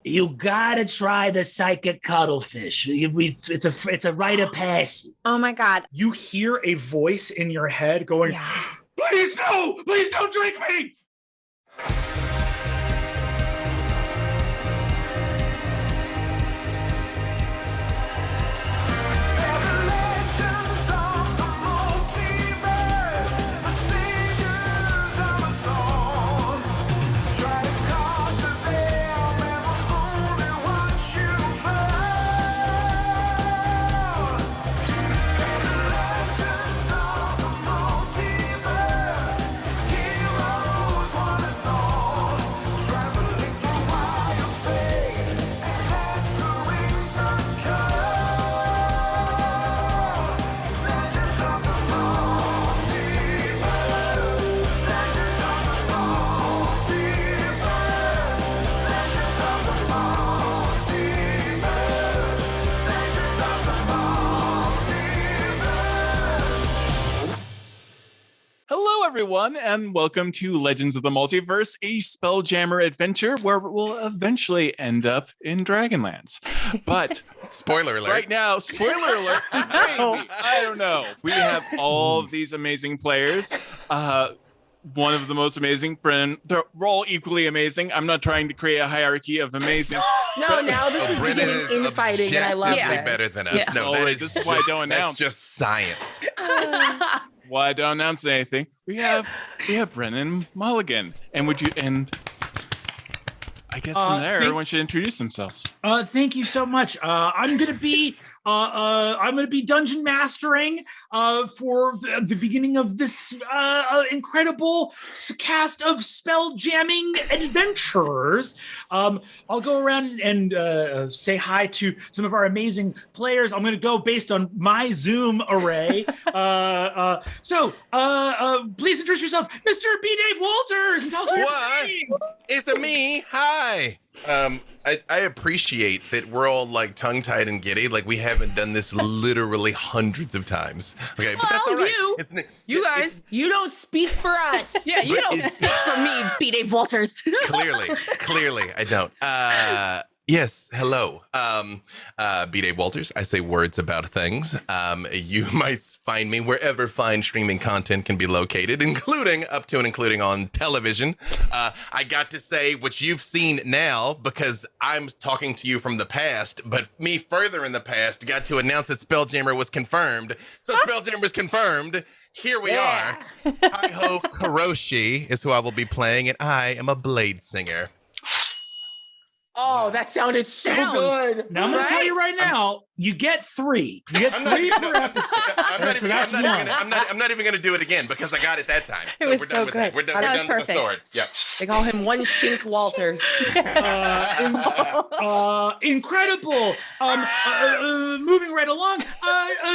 You gotta try the psychic cuttlefish. It's a rite of passage. Oh my God. You hear a voice in your head going, please no, please don't drink me. Everyone, and welcome to Legends of the Multiverse, a Spelljammer adventure where we'll eventually end up in Dragonlance. But spoiler alert! Right now, spoiler alert! Maybe, I don't know. We have all of these amazing players. One of the most amazing, Brennan. They're all equally amazing. I'm not trying to create a hierarchy of amazing. No, now this is Brennan beginning is infighting, and I love objectively it. better than us. Yeah. No, This is why I don't announce. That's just science. Why I don't announce anything. We have Brennan Mulligan. And I guess from there everyone should introduce themselves. Thank you so much. I'm gonna be dungeon mastering for the beginning of this incredible cast of spell jamming adventurers. I'll go around and say hi to some of our amazing players. I'm gonna go based on my Zoom array. So please introduce yourself, Mr. B. Dave Walters, and tell us your name. It's me. Hi. I appreciate that we're all like tongue-tied and giddy. Like we haven't done this literally hundreds of times. Okay, but that's all right. You guys, you don't speak for us. Yeah, you don't speak for me, B. Dave Walters. Clearly, I don't. Yes, hello. B. Dave Walters. I say words about things. You might find me wherever fine streaming content can be located, including and including on television. I got to say what you've seen now because I'm talking to you from the past, but me further in the past got to announce that Spelljammer was confirmed. So Spelljammer was confirmed. Here we are. Hi-ho Kuroshi is who I will be playing, and I am a blade singer. Oh, that sounded so good. Now I'm going to tell you right now, you get 3. You get 3 per episode. I'm not even going to do it again because I got it that time. It was we're done with good. that. We're done with the sword. Yep. They call him One Shink Walters. Incredible. Moving right along,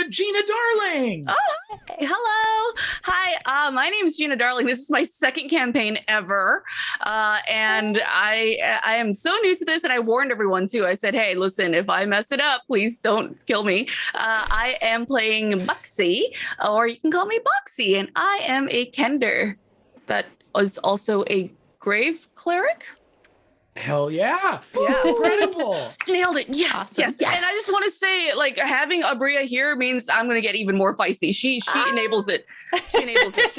Gina Darling. Oh, hello. Hi, my name is Gina Darling. This is my second campaign ever. And I am so new to this, and I warned everyone too. I said, hey, listen, if I mess it up, please don't kill me. I am playing Buxy, or you can call me Boxy, and I am a Kender that is also a grave cleric. Hell yeah. Yeah. Incredible. Nailed it. Yes, Awesome. yes. And I just want to say, like, having Aabria here means I'm going to get even more feisty. She enables it. She enables it.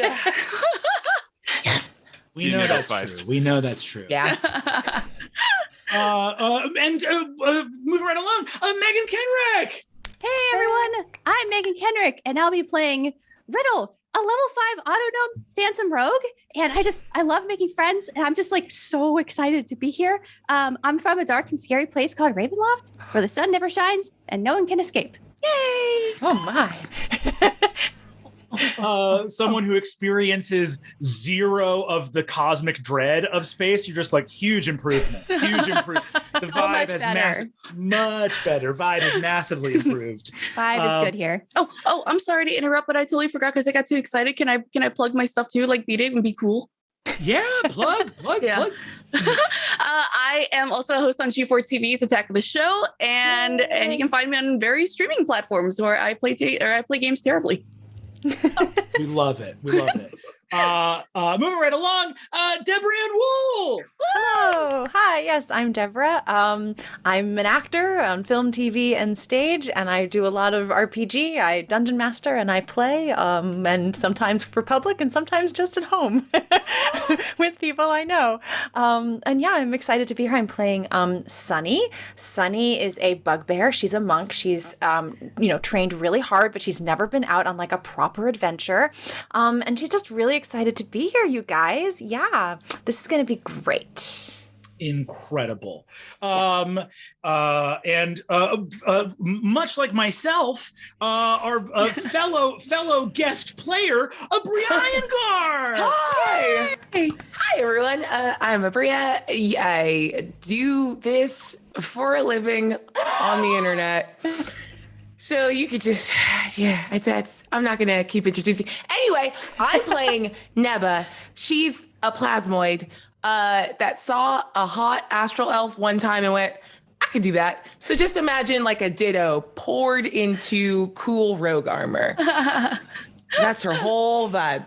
Yes. We know that's true. Yeah. Moving right along, Meagan Kenreck. Hey everyone, I'm Meagan Kenreck, and I'll be playing Riddle, a level 5 Autognome Phantom Rogue. And I love making friends, and I'm just like so excited to be here. I'm from a dark and scary place called Ravenloft, where the sun never shines and no one can escape. Yay! Oh my. Someone who experiences 0 of the cosmic dread of space. You're just like, huge improvement. The vibe has much better. Vibe has massively improved. Vibe is good here. Oh, I'm sorry to interrupt, but I totally forgot because I got too excited. Can I plug my stuff too? Like, beat it and be cool. Yeah, plug. Yeah. I am also a host on G4 TV's Attack of the Show, and you can find me on various streaming platforms where I play games terribly. We love it. Moving right along, Deborah Ann Woll. Hello. Hi. Yes, I'm Deborah. I'm an actor on film, TV, and stage, and I do a lot of RPG. I dungeon master and I play, and sometimes for public and sometimes just at home with people I know. And yeah, I'm excited to be here. I'm playing Sunny. Sunny is a bugbear. She's a monk. She's trained really hard, but she's never been out on like a proper adventure. And she's just really excited to be here, you guys. Yeah, this is going to be great. Incredible. And much like myself, our fellow guest player, Aabria Iyengar. Hi. Hi, everyone. I'm Aabria. I do this for a living on the internet. So you could just, I'm not going to keep introducing. Anyway, I'm playing Neba. She's a plasmoid that saw a hot astral elf one time and went, I could do that. So just imagine like a ditto poured into cool rogue armor. That's her whole vibe.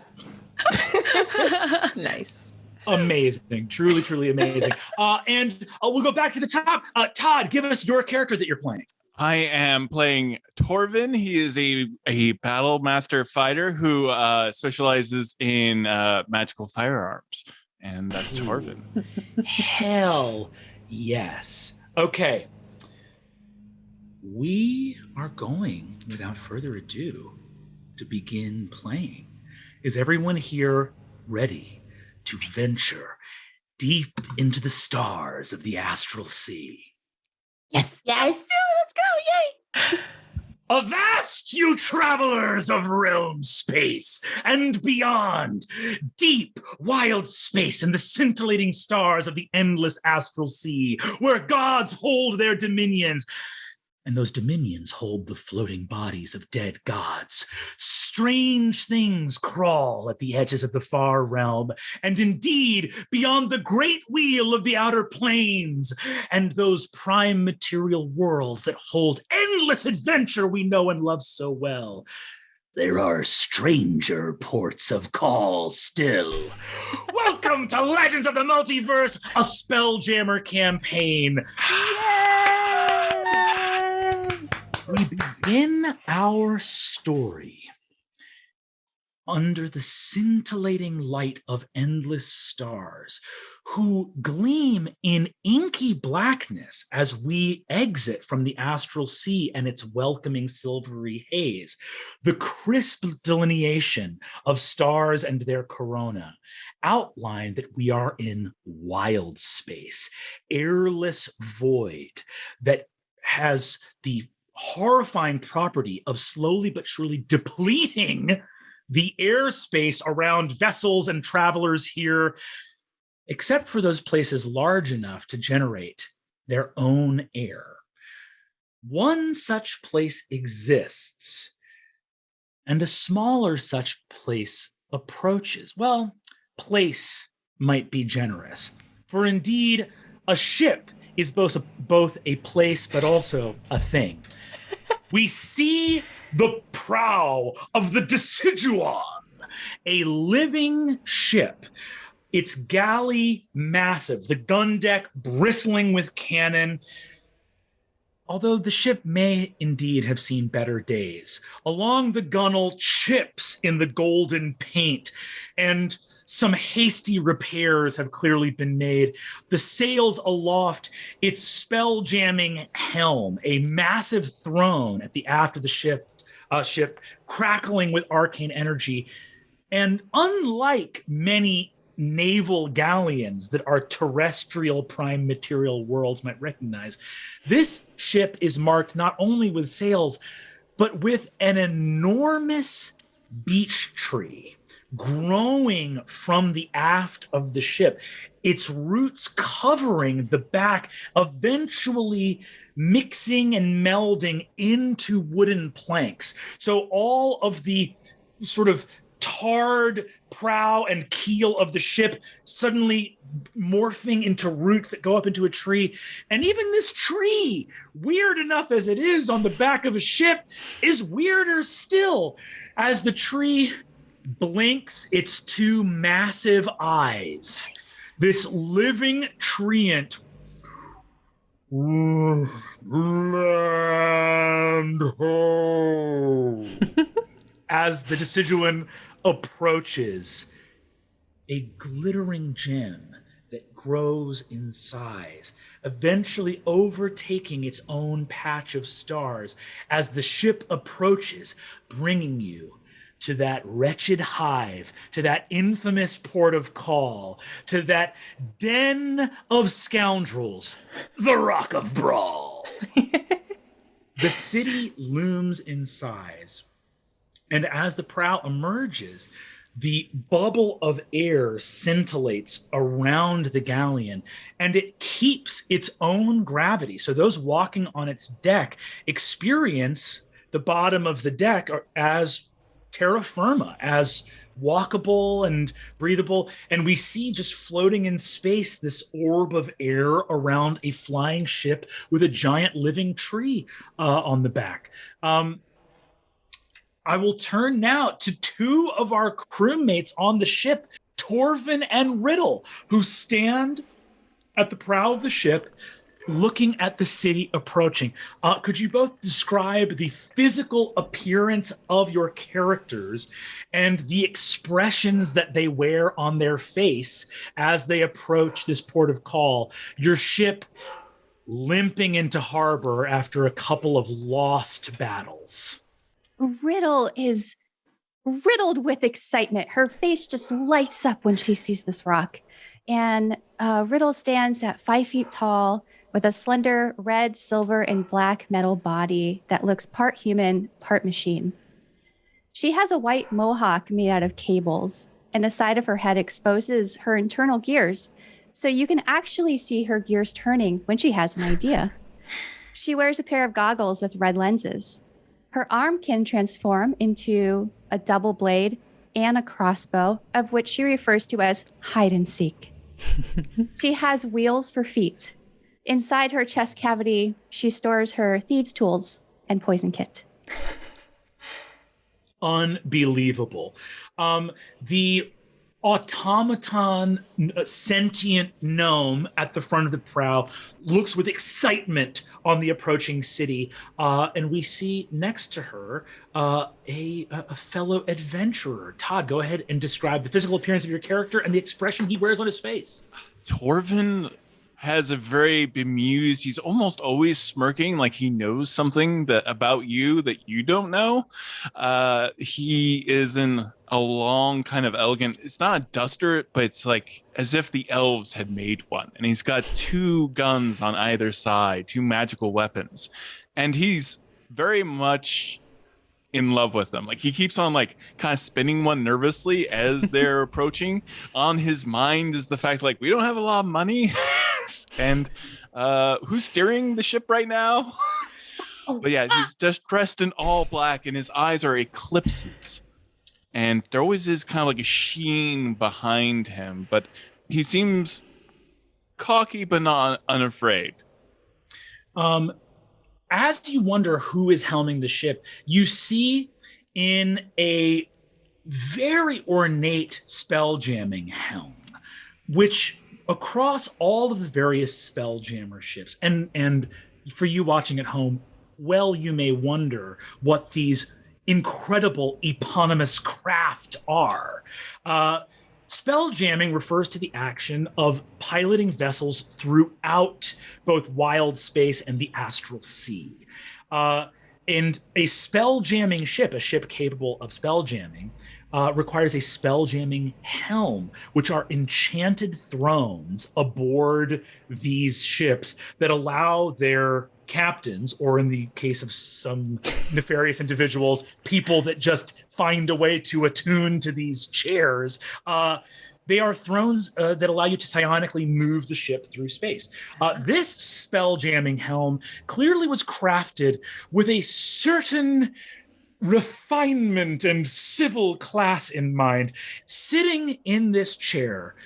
Nice. Amazing. Truly, truly amazing. And we'll go back to the top. Todd, give us your character that you're playing. I am playing Torvin. He is a battle master fighter who specializes in magical firearms. And that's Torvin. Hell yes. Okay. We are going, without further ado, to begin playing. Is everyone here ready to venture deep into the stars of the Astral Sea? Yes. Yes. Let's go. Yay. Avast, you travelers of realm space and beyond, deep, wild space and the scintillating stars of the endless astral sea, where gods hold their dominions, and those dominions hold the floating bodies of dead gods. Strange things crawl at the edges of the far realm, and indeed beyond the great wheel of the outer planes, and those prime material worlds that hold endless adventure we know and love so well. There are stranger ports of call still. Welcome to Legends of the Multiverse, a Spelljammer campaign. We begin our story under the scintillating light of endless stars, who gleam in inky blackness as we exit from the Astral Sea and its welcoming silvery haze. The crisp delineation of stars and their corona outline that we are in wild space, airless void that has the horrifying property of slowly but surely depleting the airspace around vessels and travelers here, except for those places large enough to generate their own air. One such place exists, and a smaller such place approaches. Well, place might be generous, for indeed, a ship is both a place but also a thing. We see the prow of the Deciduon, a living ship, its galley massive, the gun deck bristling with cannon. Although the ship may indeed have seen better days. Along the gunwale, chips in the golden paint, and some hasty repairs have clearly been made. The sails aloft, its spell-jamming helm, a massive throne at the aft of the ship, crackling with arcane energy. And unlike many naval galleons that our terrestrial prime material worlds might recognize, this ship is marked not only with sails, but with an enormous beech tree growing from the aft of the ship, its roots covering the back, eventually mixing and melding into wooden planks. So all of the sort of tarred prow and keel of the ship suddenly morphing into roots that go up into a tree. And even this tree, weird enough as it is on the back of a ship, is weirder still as the tree blinks its two massive eyes. This living treant. Land ho. As the deciduan approaches, a glittering gem that grows in size, eventually overtaking its own patch of stars as the ship approaches, bringing you to that wretched hive, to that infamous port of call, to that den of scoundrels, the Rock of Bral. The city looms in size, and as the prow emerges, the bubble of air scintillates around the galleon, and it keeps its own gravity. So those walking on its deck experience the bottom of the deck as terra firma, as walkable and breathable. And we see just floating in space this orb of air around a flying ship with a giant living tree on the back. I will turn now to two of our crewmates on the ship, Torvin and Riddle, who stand at the prow of the ship looking at the city approaching. Could you both describe the physical appearance of your characters and the expressions that they wear on their face as they approach this port of call? Your ship limping into harbor after a couple of lost battles. Riddle is riddled with excitement. Her face just lights up when she sees this rock. And Riddle stands at 5 feet tall with a slender red, silver, and black metal body that looks part human, part machine. She has a white mohawk made out of cables, and the side of her head exposes her internal gears, so you can actually see her gears turning when she has an idea. She wears a pair of goggles with red lenses. Her arm can transform into a double blade and a crossbow, of which she refers to as hide and seek. She has wheels for feet. Inside her chest cavity, she stores her thieves' tools and poison kit. Unbelievable. The automaton sentient gnome at the front of the prow looks with excitement on the approaching city, and we see next to her a fellow adventurer. Todd, go ahead and describe the physical appearance of your character and the expression he wears on his face. Torvin has a very bemused, he's almost always smirking like he knows something about you that you don't know. He is in a long kind of elegant, it's not a duster, but it's like as if the elves had made one. And he's got two guns on either side, two magical weapons. And he's very much in love with them. Like he keeps on like kind of spinning one nervously as they're approaching. On his mind is the fact like we don't have a lot of money. And who's steering the ship right now? But yeah, he's just dressed in all black and his eyes are eclipses. And there always is kind of like a sheen behind him, but he seems cocky but not unafraid. As you wonder who is helming the ship, you see in a very ornate spelljamming helm, which across all of the various spelljammer ships, and for you watching at home, well, you may wonder what these incredible eponymous craft are. Spelljamming refers to the action of piloting vessels throughout both Wildspace and the Astral Sea. And a spelljamming ship, a ship capable of spelljamming, requires a spelljamming helm, which are enchanted thrones aboard these ships that allow their captains, or in the case of some nefarious individuals, people that just find a way to attune to these chairs. They are thrones that allow you to psionically move the ship through space. This spelljamming helm clearly was crafted with a certain refinement and civil class in mind. Sitting in this chair,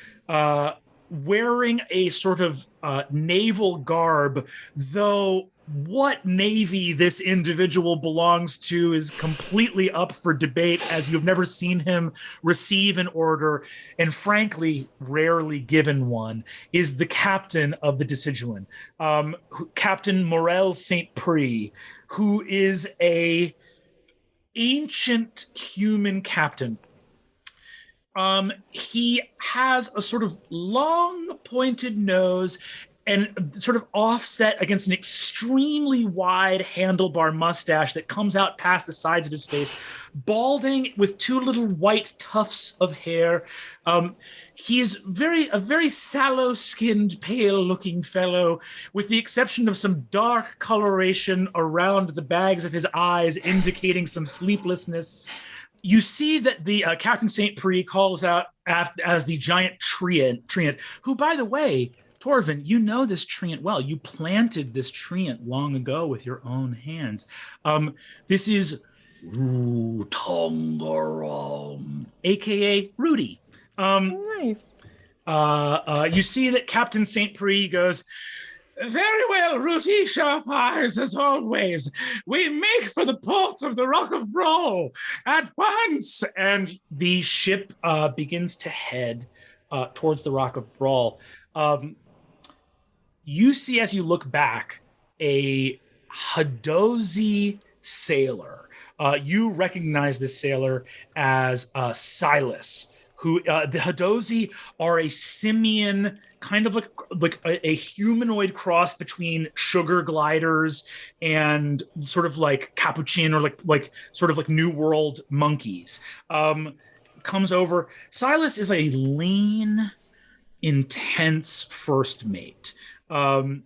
wearing a sort of naval garb, though what navy this individual belongs to is completely up for debate, as you've never seen him receive an order, and frankly, rarely given one, is the captain of the Deciduan, Captain Morel St. Prix, who is a ancient human captain. He has a sort of long pointed nose and sort of offset against an extremely wide handlebar mustache that comes out past the sides of his face, balding with two little white tufts of hair. He is a very sallow-skinned, pale-looking fellow, with the exception of some dark coloration around the bags of his eyes, indicating some sleeplessness. You see that the Captain St. Prix calls out as the giant treant, who, by the way, Torvin, you know this treant well. You planted this treant long ago with your own hands. This is Rutongaram, aka Rudy. Nice. You see that Captain St. Prix goes, "Very well, Rudy, sharp eyes as always. We make for the port of the Rock of Bral at once." And the ship begins to head towards the Rock of Bral. You see, as you look back, a Hadozi sailor. You recognize this sailor as Silas, who the Hadozi are a simian, kind of like a humanoid cross between sugar gliders and sort of like capuchin, or like sort of like New World monkeys. Comes over. Silas is a lean, intense first mate. And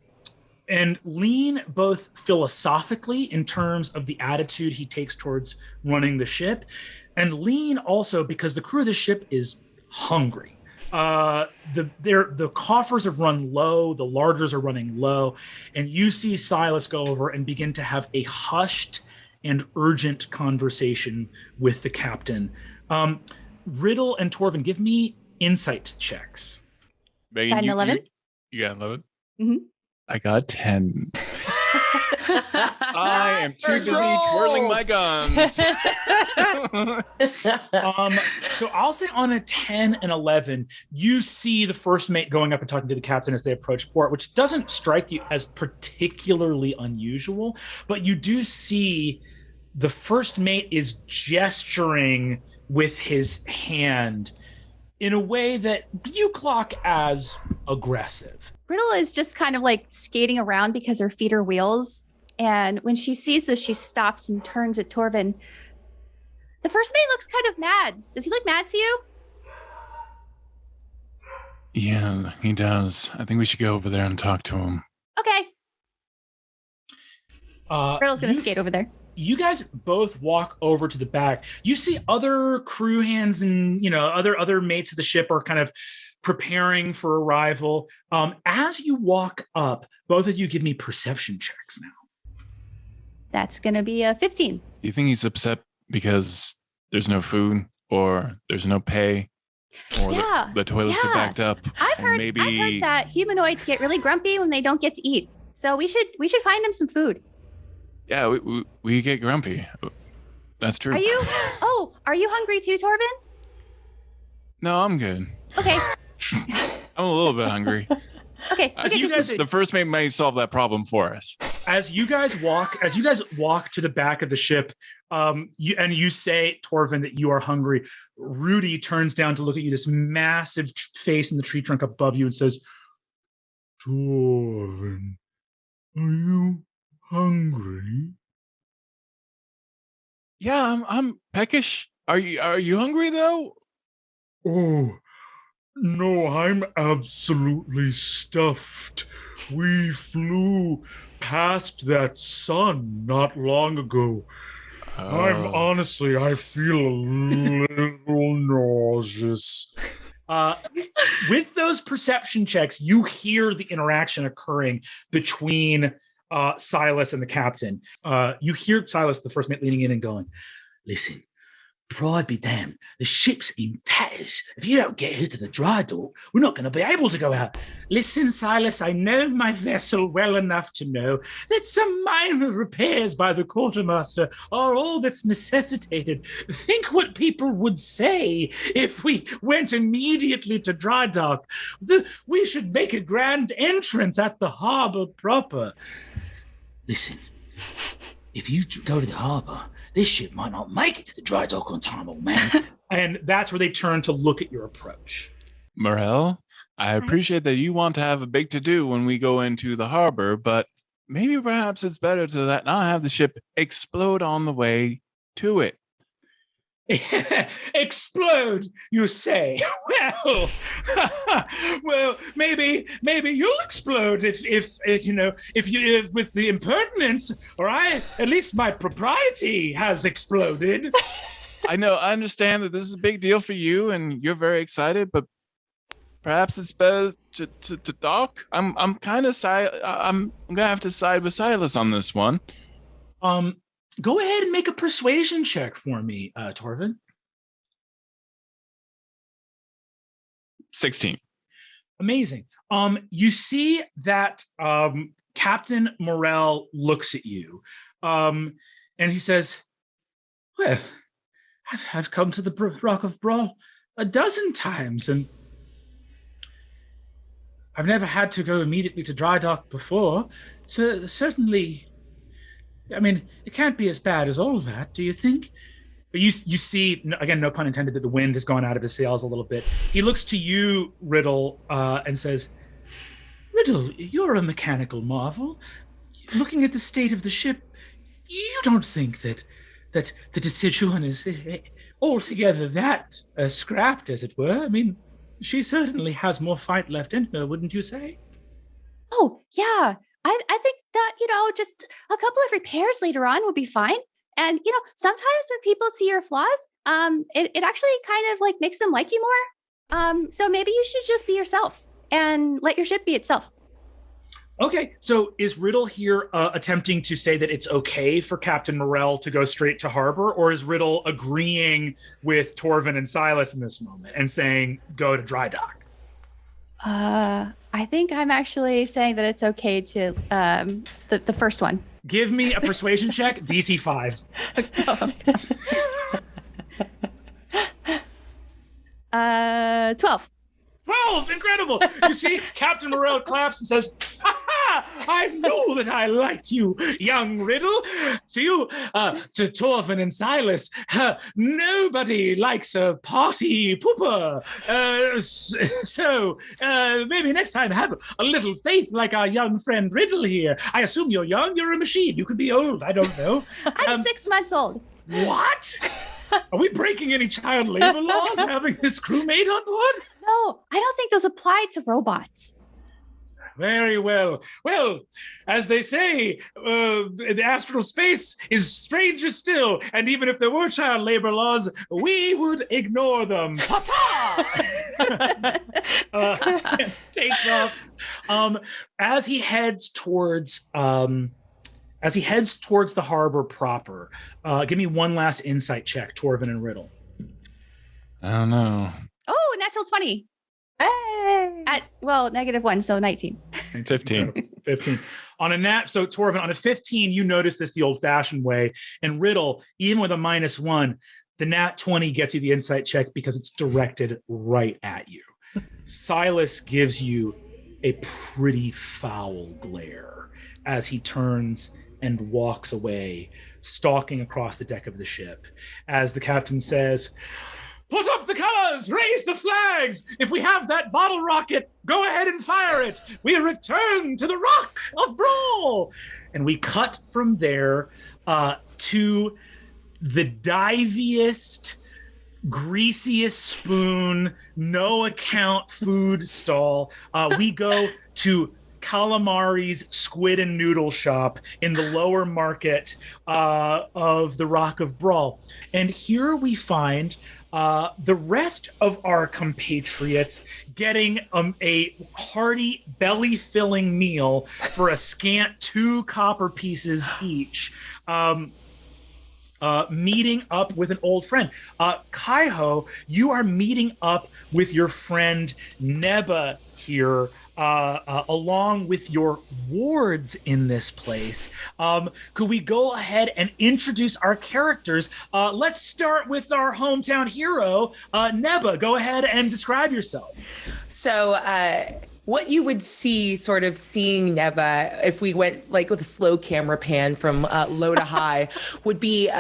lean both philosophically in terms of the attitude he takes towards running the ship, and lean also because the crew of the ship is hungry. The coffers have run low, the larders are running low, and you see Silas go over and begin to have a hushed and urgent conversation with the captain. Riddle and Torvin, give me insight checks. Meagan, Got an 11? You got 11? Mm-hmm. I got 10. I am too First busy twirling my guns. So I'll say on a 10 and 11, you see the first mate going up and talking to the captain as they approach port, which doesn't strike you as particularly unusual, but you do see the first mate is gesturing with his hand in a way that you clock as aggressive. Riddle is just kind of like skating around because her feet are wheels. And when she sees this, she stops and turns at Torvin. The first mate looks kind of mad. Does he look mad to you? Yeah, he does. I think we should go over there and talk to him. Okay. Riddle's going to skate over there. You guys both walk over to the back. You see other crew hands and, other mates of the ship are kind of preparing for arrival. As you walk up, both of you give me perception checks now. That's going to be a 15. Do you think he's upset because there's no food, or there's no pay, or the toilets are backed up? I've heard that humanoids get really grumpy when they don't get to eat. So we should find him some food. Yeah, we get grumpy. That's true. Are you hungry too, Torvin? No, I'm good. Okay. I'm a little bit hungry. Okay. The first mate may solve that problem for us. As you guys walk to the back of the ship, you say, Torvin, that you are hungry. Rudy turns down to look at you, this massive face in the tree trunk above you, and says, "Torvin, are you hungry?" Yeah, I'm peckish. Are you hungry though? Oh, no, I'm absolutely stuffed. We flew past that sun not long ago. I feel a little nauseous. With those perception checks, you hear the interaction occurring between Silas and the captain. You hear Silas, the first mate, leaning in and going, "Listen, pride be damned. The ship's in tatters. If you don't get here to the dry dock, we're not going to be able to go out. Listen, Silas, I know my vessel well enough to know that some minor repairs by the quartermaster are all that's necessitated. Think what people would say if we went immediately to dry dock. We should make a grand entrance at the harbor proper. Listen, if you go to the harbor, this ship might not make it to the dry dock on time, old man. And that's where they turn to look at your approach. Morel, I appreciate that you want to have a big to-do when we go into the harbor, but maybe perhaps it's better to not have the ship explode on the way to it. Explode, you say? Well, well, maybe you'll explode if you with the impertinence, or at least my propriety has exploded. I know, I understand that this is a big deal for you, and you're very excited, but perhaps it's better to dock. I'm gonna have to side with Silas on this one. Go ahead and make a persuasion check for me, Torvin. 16. Amazing. You see that Captain Morel looks at you, and he says, "Well, I've come to the Rock of Bral a dozen times, and I've never had to go immediately to dry dock before. So certainly, I mean, it can't be as bad as all that, do you think?" But you see, again, no pun intended, that the wind has gone out of his sails a little bit. He looks to you, Riddle, and says, "Riddle, you're a mechanical marvel. Looking at the state of the ship, you don't think that the decision is altogether that scrapped, as it were? I mean, she certainly has more fight left in her, wouldn't you say?" Oh, yeah. I think that, just a couple of repairs later on would be fine. And, sometimes when people see your flaws, it actually kind of like makes them like you more. So maybe you should just be yourself and let your ship be itself. Okay, so is Riddle here attempting to say that it's okay for Captain Morel to go straight to harbor, or is Riddle agreeing with Torvin and Silas in this moment and saying go to dry dock? I think I'm actually saying that it's okay to the first one. Give me a persuasion check, DC 5. 12. 12, incredible. You see, Captain Morel claps and says, "Ha-ha! I knew that I liked you, young Riddle. To you, to Torvin and Silas, nobody likes a party pooper. So maybe next time have a little faith like our young friend Riddle here. I assume you're young, you're a machine. You could be old, I don't know." I'm 6 months old. What? Are we breaking any child labor laws having this crewmate on board? No, I don't think those apply to robots. Very well. Well, as they say, the astral space is stranger still, and even if there were child labor laws, we would ignore them. Ta-ta! Takes off. As he heads towards the harbor proper, give me one last insight check, Torvin and Riddle. I don't know. Oh, natural 20. Hey! -1, so 19. 15. 15. On a nat, so Torvin, on a 15, you notice this the old-fashioned way. And Riddle, even with a -1, the nat 20 gets you the insight check because it's directed right at you. Silas gives you a pretty foul glare as he turns and walks away, stalking across the deck of the ship. As the captain says, "Put up the colors, raise the flags. If we have that bottle rocket, go ahead and fire it. We return to the Rock of Bral." And we cut from there to the diviest, greasiest spoon, no account food stall. We go to Calamari's Squid and Noodle Shop in the lower market of the Rock of Bral. And here we find the rest of our compatriots getting a hearty, belly-filling meal for a scant 2 copper pieces each. meeting up with an old friend. Kaiho, you are meeting up with your friend Neba here, along with your wards in this place. Could we go ahead and introduce our characters? Let's start with our hometown hero, Neba. Go ahead and describe yourself. So, what you would see, sort of seeing Neba, if we went like with a slow camera pan from low to high, would be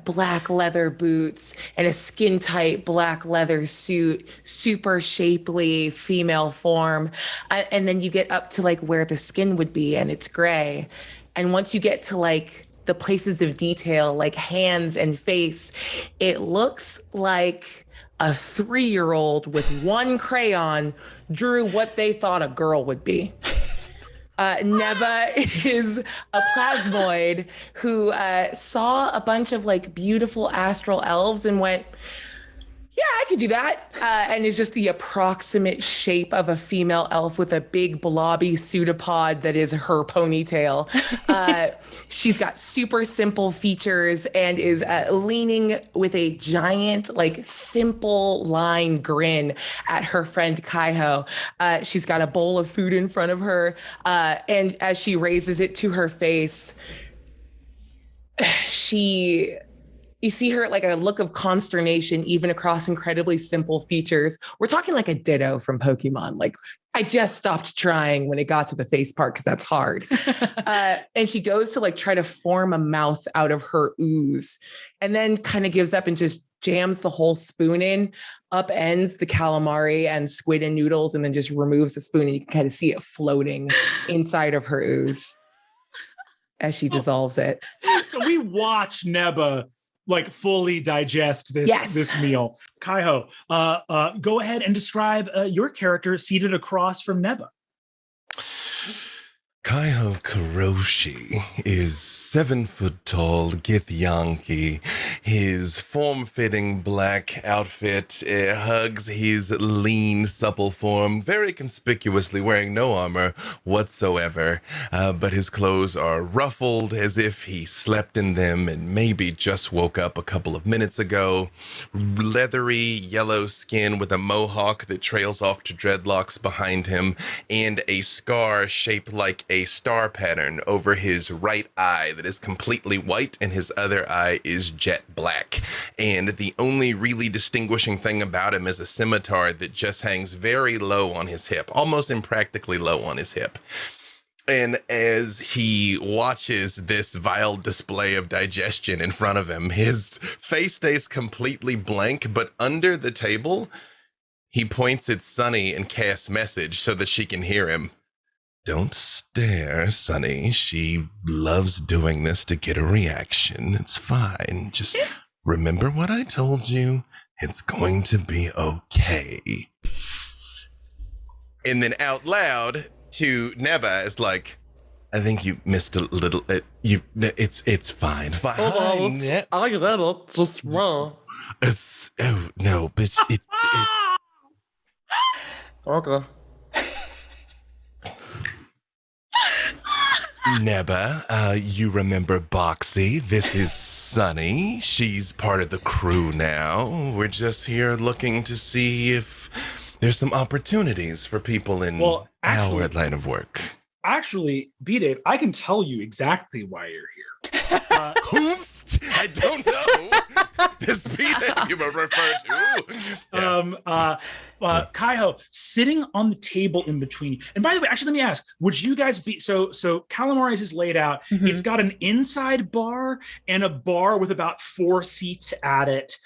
black leather boots and a skin tight black leather suit, super shapely female form. And then you get up to like where the skin would be and it's gray. And once you get to like the places of detail, like hands and face, it looks like a 3-year-old with one crayon drew what they thought a girl would be. Neba is a plasmoid who saw a bunch of like beautiful astral elves and went, yeah, I could do that. And is just the approximate shape of a female elf with a big blobby pseudopod that is her ponytail. She's got super simple features and is leaning with a giant, like simple line grin at her friend Kaiho. She's got a bowl of food in front of her. And as she raises it to her face, you see her like a look of consternation, even across incredibly simple features. We're talking like a Ditto from Pokemon. Like, I just stopped trying when it got to the face part because that's hard. And she goes to like try to form a mouth out of her ooze and then kind of gives up and just jams the whole spoon in, upends the calamari and squid and noodles, and then just removes the spoon and you can kind of see it floating inside of her ooze as she dissolves it. So we watch Neba like fully digest this meal. Kaiho, go ahead and describe your character seated across from Neba. Kaiho Kuroshi is 7 foot tall, Githyanki. His form-fitting black outfit hugs his lean, supple form, very conspicuously wearing no armor whatsoever. But his clothes are ruffled as if he slept in them and maybe just woke up a couple of minutes ago. Leathery yellow skin with a mohawk that trails off to dreadlocks behind him, and a scar shaped like a star pattern over his right eye that is completely white and his other eye is jet black. And the only really distinguishing thing about him is a scimitar that just hangs very low on his hip, almost impractically low on his hip. And as he watches this vile display of digestion in front of him, his face stays completely blank, but under the table, he points at Sunny and casts message so that she can hear him. Don't stare, Sunny. She loves doing this to get a reaction. It's fine. Just remember what I told you. It's going to be okay. And then out loud to Neba is like, I think you missed a little. It's fine. Fine. I get it. Just wrong. No, bitch. Okay. Neba, you remember Boxy. This is Sunny. She's part of the crew now. We're just here looking to see if there's some opportunities for people in our line of work. Actually, B-Dave, I can tell you exactly why you're here. I don't know. This B-Dave you were referred to. Kaiho, sitting on the table in between you. And by the way, actually, let me ask, would you guys be, so Calamari's is laid out. Mm-hmm. It's got an inside bar and a bar with about 4 seats at it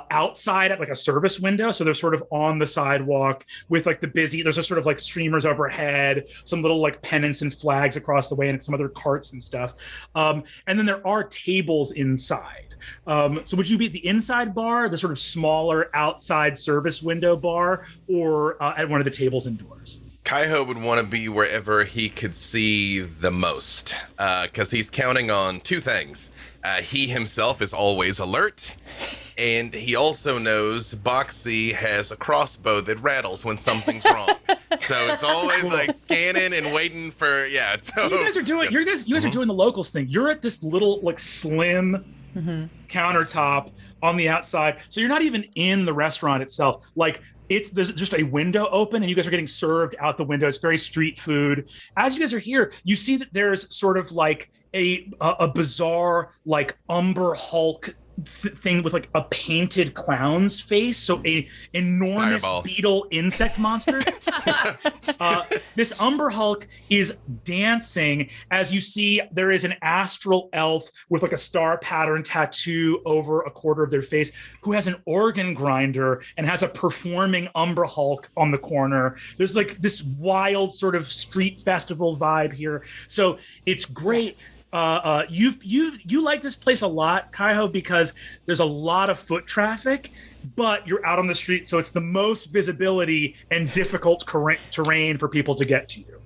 outside at like a service window. So they're sort of on the sidewalk with like there's a sort of like streamers overhead, some little like pennants and flags across the way and some other carts and stuff. And then there are tables inside. So would you be at the inside bar, the sort of smaller outside service window bar, or at one of the tables indoors? Kaiho would want to be wherever he could see the most, because he's counting on 2 things. He himself is always alert, and he also knows Boxy has a crossbow that rattles when something's wrong. So it's always like scanning and waiting for, So you guys are doing, you guys are doing the locals thing. You're at this little like slim countertop on the outside. So you're not even in the restaurant itself. Like there's just a window open and you guys are getting served out the window. It's very street food. As you guys are here, you see that there's sort of like a bizarre like Umber Hulk thing with like a painted clown's face, so a enormous Fireball. beetle insect monster. This Umber Hulk is dancing as you see there is an astral elf with like a star pattern tattoo over a quarter of their face who has an organ grinder and has a performing Umber Hulk on the corner. There's like this wild sort of street festival vibe here, so it's great. You like this place a lot, Kaiho, because there's a lot of foot traffic, but you're out on the street, so it's the most visibility and difficult terrain for people to get to you.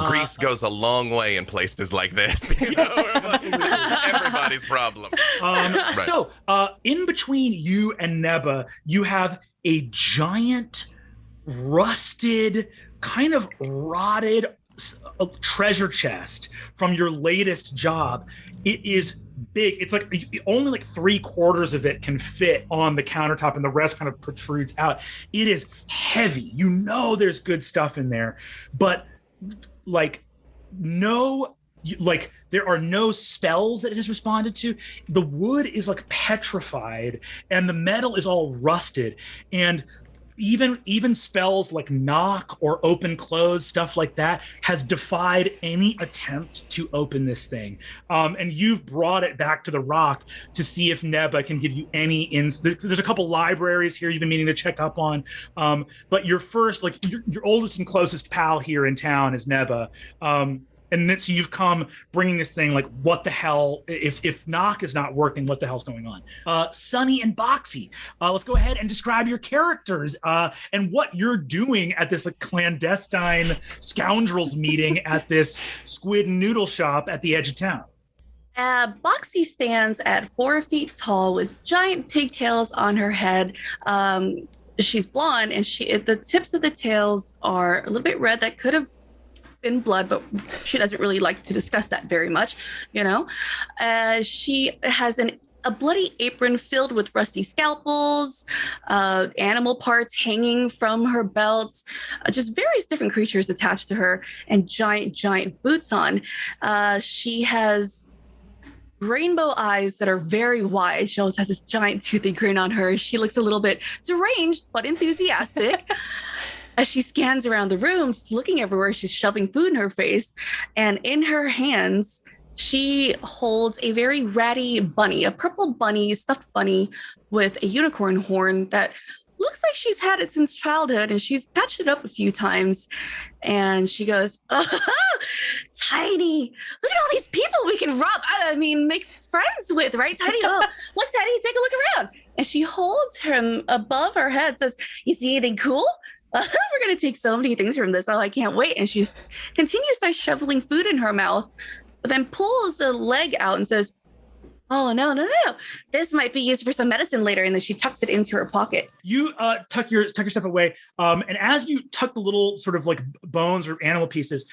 Grease goes a long way in places like this. You know, everybody's problem. Right. So, in between you and Neba, you have a giant, rusted, kind of rotted a treasure chest from your latest job. It is big. It's like only like 3/4 of it can fit on the countertop and the rest kind of protrudes out. It is heavy. You know there's good stuff in there, but like there are no spells that it has responded to. The wood is like petrified and the metal is all rusted, and even spells like knock or open close, stuff like that, has defied any attempt to open this thing. And you've brought it back to the rock to see if Neba can give you any there's a couple libraries here you've been meaning to check up on. But your first, like your oldest and closest pal here in town is Neba. And then so you've come bringing this thing, like, what the hell, if knock is not working, what the hell's going on? Sunny and Boxy, let's go ahead and describe your characters and what you're doing at this like clandestine scoundrels meeting at this squid and noodle shop at the edge of town. Boxy stands at 4 feet tall with giant pigtails on her head. She's blonde, and the tips of the tails are a little bit red. That could have been blood, but she doesn't really like to discuss that very much, you know. She has a bloody apron filled with rusty scalpels, animal parts hanging from her belt, just various different creatures attached to her, and giant boots on. She has rainbow eyes that are very wide. She always has this giant toothy grin on her. She looks a little bit deranged but enthusiastic. As she scans around the room, looking everywhere, she's shoving food in her face. And in her hands, she holds a very ratty bunny, a purple bunny, stuffed bunny with a unicorn horn that looks like she's had it since childhood, and she's patched it up a few times. And she goes, "Oh, Tiny, look at all these people we can make friends with, right, Tiny? Oh, look, Tiny, take a look around." And she holds him above her head, says, "You see anything cool? We're going to take so many things from this. Oh, I can't wait." And she continues to start shoveling food in her mouth, but then pulls a leg out and says, "Oh, no. This might be used for some medicine later." And then she tucks it into her pocket. You tuck your stuff away. And as you tuck the little sort of like bones or animal pieces,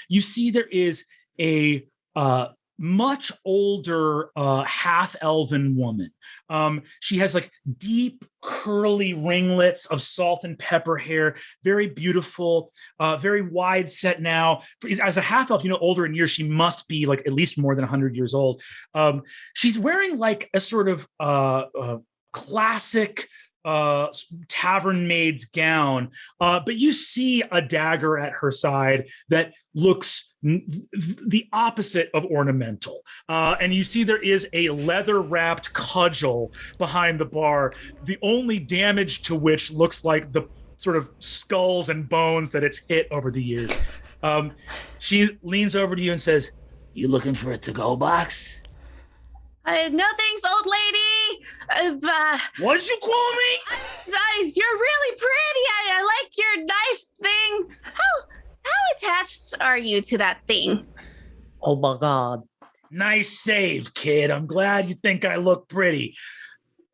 you see there is a much older half-elven woman. She has like deep curly ringlets of salt and pepper hair, very beautiful, very wide set now. As a half-elf, older in years, she must be like at least more than 100 years old. She's wearing like a sort of classic tavern maid's gown, but you see a dagger at her side that looks the opposite of ornamental, and you see there is a leather-wrapped cudgel behind the bar, the only damage to which looks like the sort of skulls and bones that it's hit over the years. She leans over to you and says, "You looking for a to-go box?" No thanks, old lady. What did you call me? You're really pretty. I like your knife thing. How attached are you to that thing? Oh my God. Nice save, kid. I'm glad you think I look pretty.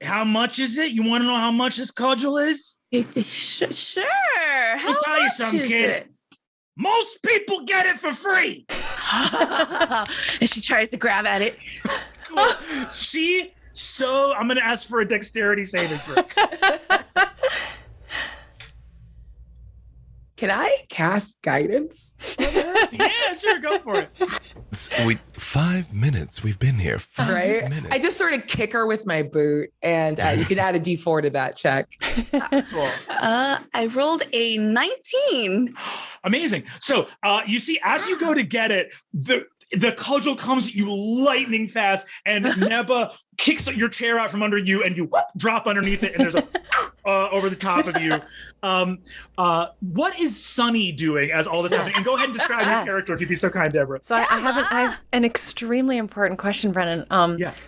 How much is it? You want to know how much this cudgel is? Sure. How I'll tell you much something, is kid. it? Most people get it for free. And she tries to grab at it. Cool. I'm going to ask for a dexterity saving throw. Can I cast guidance? Yeah, sure, go for it. 5 minutes. We've been here 5 Right? minutes. I just sort of kick her with my boot, and you can add a D4 to that check. Cool. I rolled a 19. Amazing. So you see, as you go to get it, the cudgel comes at you lightning fast, and Neba kicks your chair out from under you, and you drop underneath it, and there's a over the top of you. What is Sunny doing as all this is happening? And go ahead and describe your character, if you'd be so kind, Deborah. So I have an extremely important question, Brennan.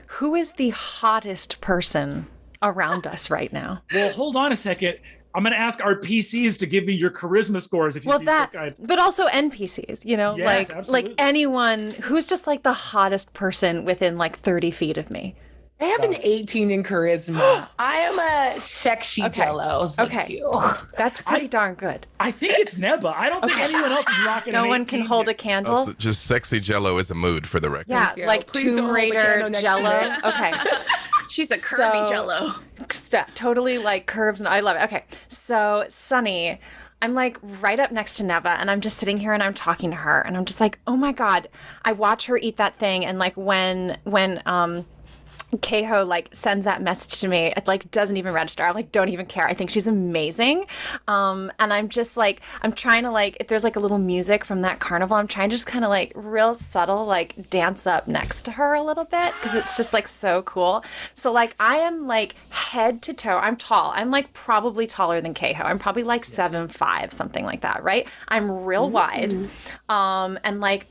Who is the hottest person around us right now? Well, hold on a second. I'm going to ask our PCs to give me your charisma scores if you'd be so kind. But also NPCs, Yes, like absolutely. anyone who's just like the hottest person within like 30 feet of me. I have an 18 in charisma. I am a sexy jello. Thank you. That's pretty darn good. I think it's Neba. I don't think anyone else is rocking No an one can 18 hold yet. a candle. Also, just sexy Jello is a mood for the record. Yeah, you. like Please don't Tomb hold the Raider candle next to Jello. it. Okay. She's a curvy jello. Totally like curves, and I love it. Okay, so Sunny, I'm like right up next to Neva, and I'm just sitting here and I'm talking to her, and I'm just like, oh my god, I watch her eat that thing, and like when Keho like sends that message to me, it like doesn't even register. I like don't even care. I think she's amazing. And I'm just like, I'm trying to like, if there's like a little music from that carnival, I'm trying to just kind of like real subtle, like dance up next to her a little bit, because it's just like so cool. So like I am like head to toe. I'm tall. I'm like probably taller than Keho. I'm probably like 7'5", something like that, right? I'm real wide. And like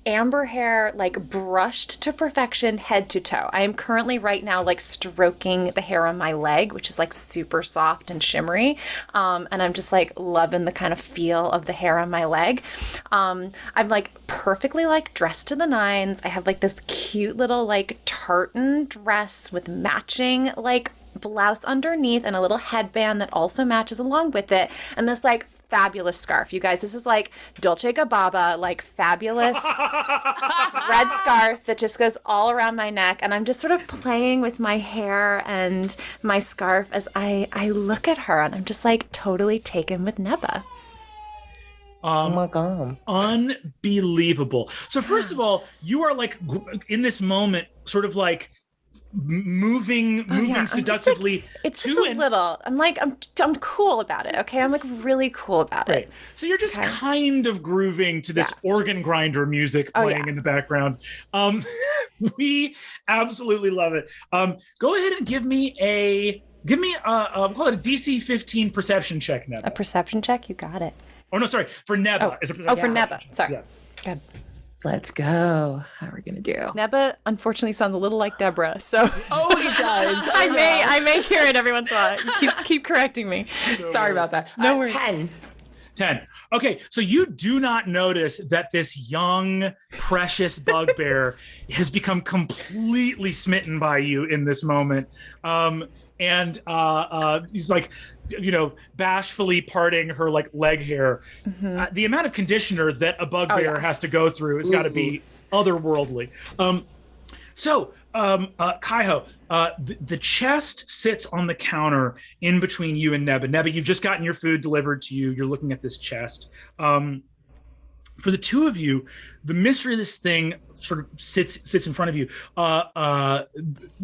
amber hair, like brushed to perfection, head to toe. I am currently right now like stroking the hair on my leg, which is like super soft and shimmery. And I'm just like loving the kind of feel of the hair on my leg. I'm like perfectly like dressed to the nines. I have like this cute little like tartan dress with matching like blouse underneath and a little headband that also matches along with it. And this like fabulous scarf. You guys, this is like Dolce & Gabbana, like fabulous red scarf that just goes all around my neck. And I'm just sort of playing with my hair and my scarf as I look at her, and I'm just like totally taken with Neba. Oh my god. Unbelievable. So first of all, you are like in this moment, sort of like moving seductively. Like, it's just a little. I'm cool about it. Okay, I'm like really cool about it. Right. So you're just kind of grooving to this organ grinder music playing in the background. We absolutely love it. Go ahead and give me call it a DC 15 perception check, Neba. A perception check. You got it. Oh no, sorry, for Neba. For Neba. Sorry. Yes. Good. Let's go. How are we gonna do? Neba unfortunately sounds a little like Deborah, so Oh, he does. I may hear it every once in a while. Keep correcting me. Sorry about that. No worries. 10. Okay, so you do not notice that this young, precious bugbear has become completely smitten by you in this moment. And he's like, bashfully parting her like leg hair. Mm-hmm. The amount of conditioner that a bugbear has to go through has got to be otherworldly. Kaiho, the chest sits on the counter in between you and Neba. Neba, you've just gotten your food delivered to you. You're looking at this chest. For the two of you, the mystery of this thing sort of sits in front of you.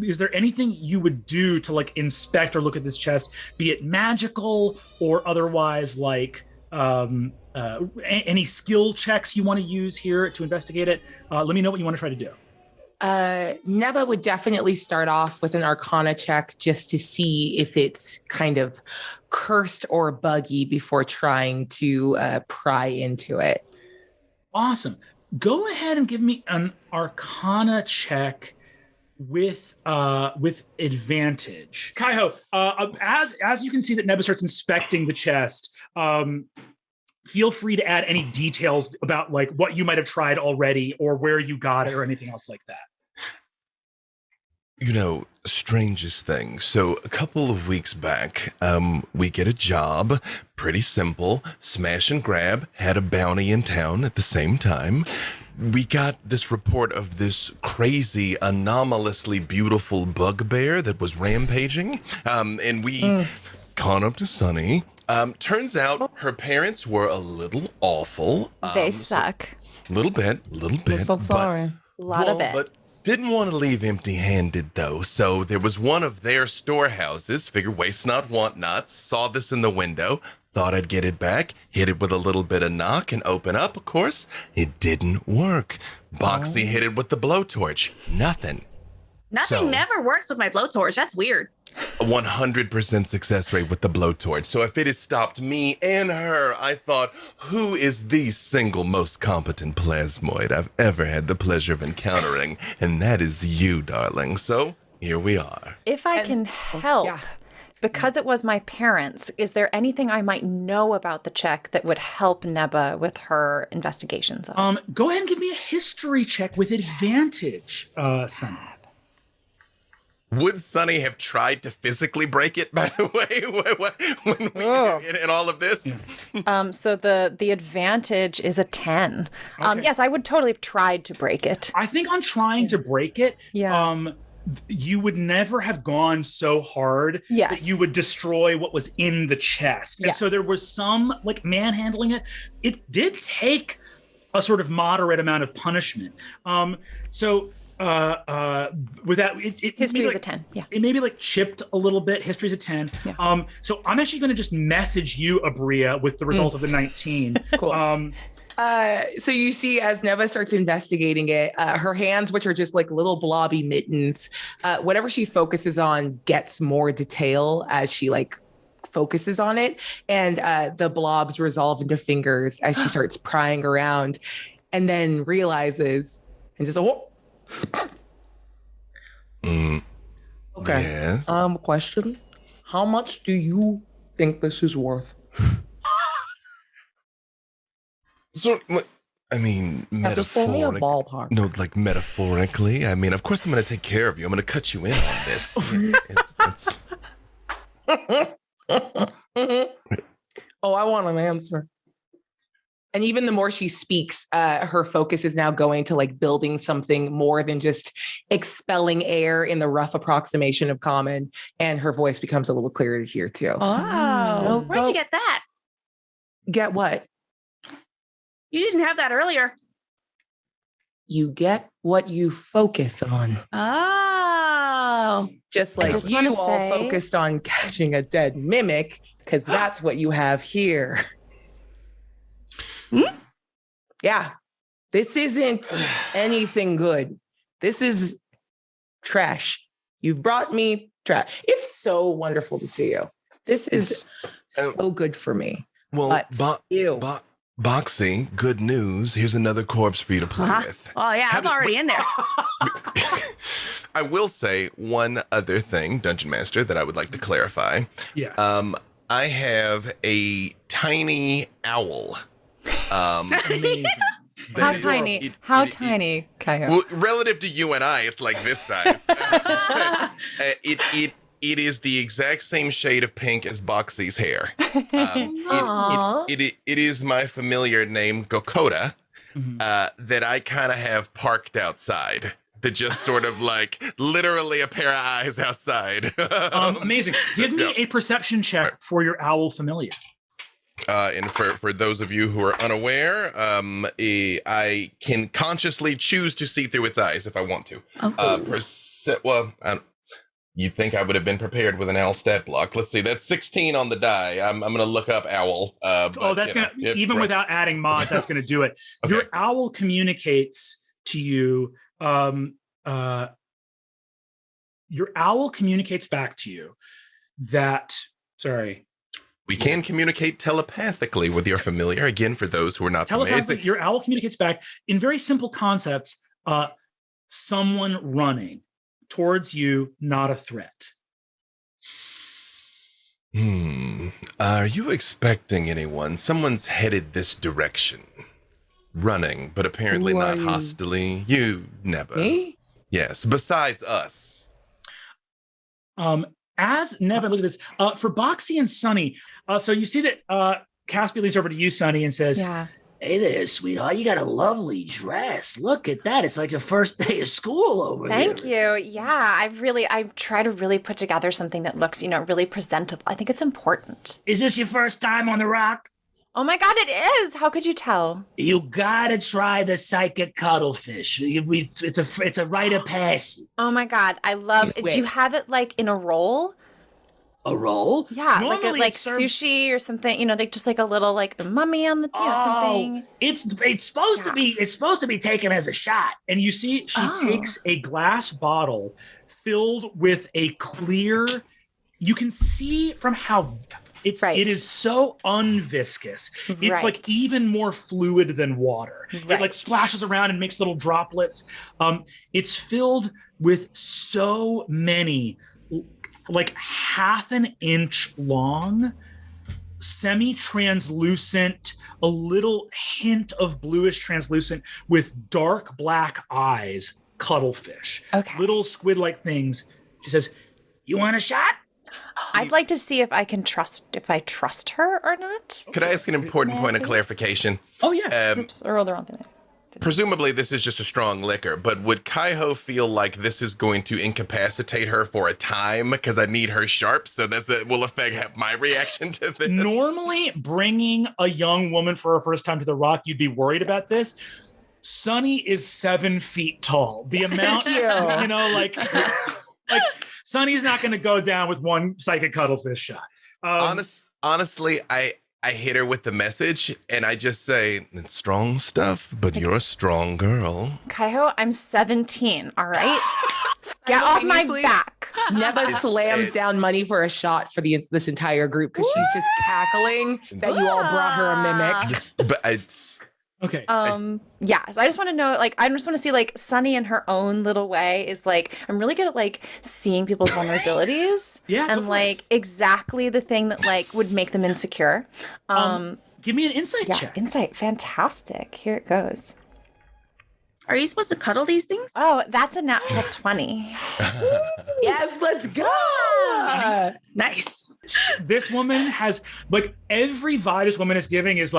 Is there anything you would do to like inspect or look at this chest, be it magical or otherwise, like any skill checks you want to use here to investigate it? Let me know what you want to try to do. Neba would definitely start off with an Arcana check just to see if it's kind of cursed or buggy before trying to pry into it. Awesome. Go ahead and give me an Arcana check with advantage. Kaiho, as you can see that Neba starts inspecting the chest, feel free to add any details about like what you might have tried already or where you got it or anything else like that. Strangest thing. So a couple of weeks back, we get a job, pretty simple, smash and grab, had a bounty in town at the same time. we got this report of this crazy, anomalously beautiful bugbear that was rampaging. And we caught up to Sunny. Turns out her parents were a little awful. They suck. Little bit. I'm so sorry. A lot of it. But didn't want to leave empty-handed, though. So there was one of their storehouses, figure waste not, want not, saw this in the window, thought I'd get it back, hit it with a little bit of knock and open up, of course. It didn't work. Boxy hit it with the blowtorch. Nothing. Nothing never works with my blowtorch. That's weird. A 100% success rate with the blowtorch. So if it has stopped me and her, I thought, who is the single most competent plasmoid I've ever had the pleasure of encountering? And that is you, darling. So here we are. If I can help, because it was my parents, is there anything I might know about the check that would help Neba with her investigations? Go ahead and give me a history check with advantage, Sunny. Would Sunny have tried to physically break it, by the way, when we in all of this? Yeah. So the advantage is a 10. Okay. Yes, I would totally have tried to break it. I think on trying to break it, you would never have gone so hard that you would destroy what was in the chest. And so there was some like manhandling it. It did take a sort of moderate amount of punishment. Without it history is like, a 10. Yeah. It maybe like chipped a little bit. History's a 10. Yeah. So I'm actually going to just message you, Aabria, with the result of the 19. Cool. So you see as Neva starts investigating it, her hands, which are just like little blobby mittens, whatever she focuses on gets more detail as she like focuses on it. And the blobs resolve into fingers as she starts prying around and then realizes and just, Okay. Yes. Question. How much do you think this is worth? So, I mean, metaphorically. Ballpark. No, like metaphorically. I mean, of course I'm going to take care of you. I'm going to cut you in on this. Oh, I want an answer. And even the more she speaks, her focus is now going to like building something more than just expelling air in the rough approximation of common. And her voice becomes a little clearer to hear too. Oh, where'd you get that? Get what? You didn't have that earlier. You get what you focus on. Oh. Just like you all focused on catching a dead mimic, because that's what you have here. Yeah, this isn't anything good. This is trash. You've brought me trash. It's so wonderful to see you. This is so good for me. Well, Boxy, good news. Here's another corpse for you to play with. Oh, yeah, I'm already in there. I will say one other thing, Dungeon Master, that I would like to clarify. Yeah. I have a tiny owl. Amazing. How tiny? How tiny, Kaya? Well, relative to you and I, it's like this size. It is the exact same shade of pink as Boxy's hair. It is my familiar name, Gokota, that I kind of have parked outside. That just sort of like literally a pair of eyes outside. Amazing. Give me a perception check for your owl familiar. And for those of you who are unaware, I can consciously choose to see through its eyes if I want to. You'd think I would have been prepared with an owl stat block. Let's see, that's 16 on the die. I'm going to look up owl. But, that's going to, even without adding mods, that's going to do it. Okay. Your owl communicates to you. Your owl communicates back to you that, we can communicate telepathically with your familiar. Again, for those who are not familiar. Your owl communicates back in very simple concepts. Someone running towards you, not a threat. Are you expecting anyone? Someone's headed this direction. Running, but apparently not hostilely. You never. Me? Yes, besides us. As Neba, look at this. For Boxy and Sunny, so you see that Caspia leans over to you, Sunny, and says, Hey there, sweetheart. You got a lovely dress. Look at that. It's like the first day of school over here. Thank you. Yeah, I try to really put together something that looks, really presentable. I think it's important. Is this your first time on the rock? Oh my God, it is. How could you tell? You gotta try the psychic cuttlefish. It's a rite of passage. Oh my God, I love it. Do you have it like in a roll? A roll? Yeah, Normally like sushi or something, like just like a little like mummy on the something. It's supposed to be taken as a shot. And you see she takes a glass bottle filled with a clear, you can see from how it is so unviscous. It's like even more fluid than water. It like splashes around and makes little droplets. It's filled with so many, like half an inch long, semi-translucent, a little hint of bluish translucent with dark black eyes, cuttlefish. Okay. Little squid-like things. She says, "You want a shot?" I'd like to see if I trust her or not. Could I ask an important point of clarification? Oh, yeah. Oops, I rolled the wrong thing. Presumably this is just a strong liquor, but would Kaiho feel like this is going to incapacitate her for a time because I need her sharp? So that will affect my reaction to this. Normally, bringing a young woman for her first time to the rock, you'd be worried about this. Sunny is 7 feet tall. The amount, like Sunny's not going to go down with one psychic cuttlefish shot. Honestly, I hit her with the message and I just say, it's strong stuff, but you're a strong girl. Kaiho, I'm 17, all right? Get off my back. Neva slams down money for a shot for this entire group because she's just cackling that you all brought her a mimic. Yes, but it's... Okay. Yeah. So I just want to know, I just want to see, Sunny in her own little way is I'm really good at seeing people's vulnerabilities. Yeah. And exactly the thing that would make them insecure. Give me an insight check. Insight. Fantastic. Here it goes. Are you supposed to cuddle these things? Oh, that's a natural 20. Yes, let's go. Nice. This woman has every vibe this woman is giving is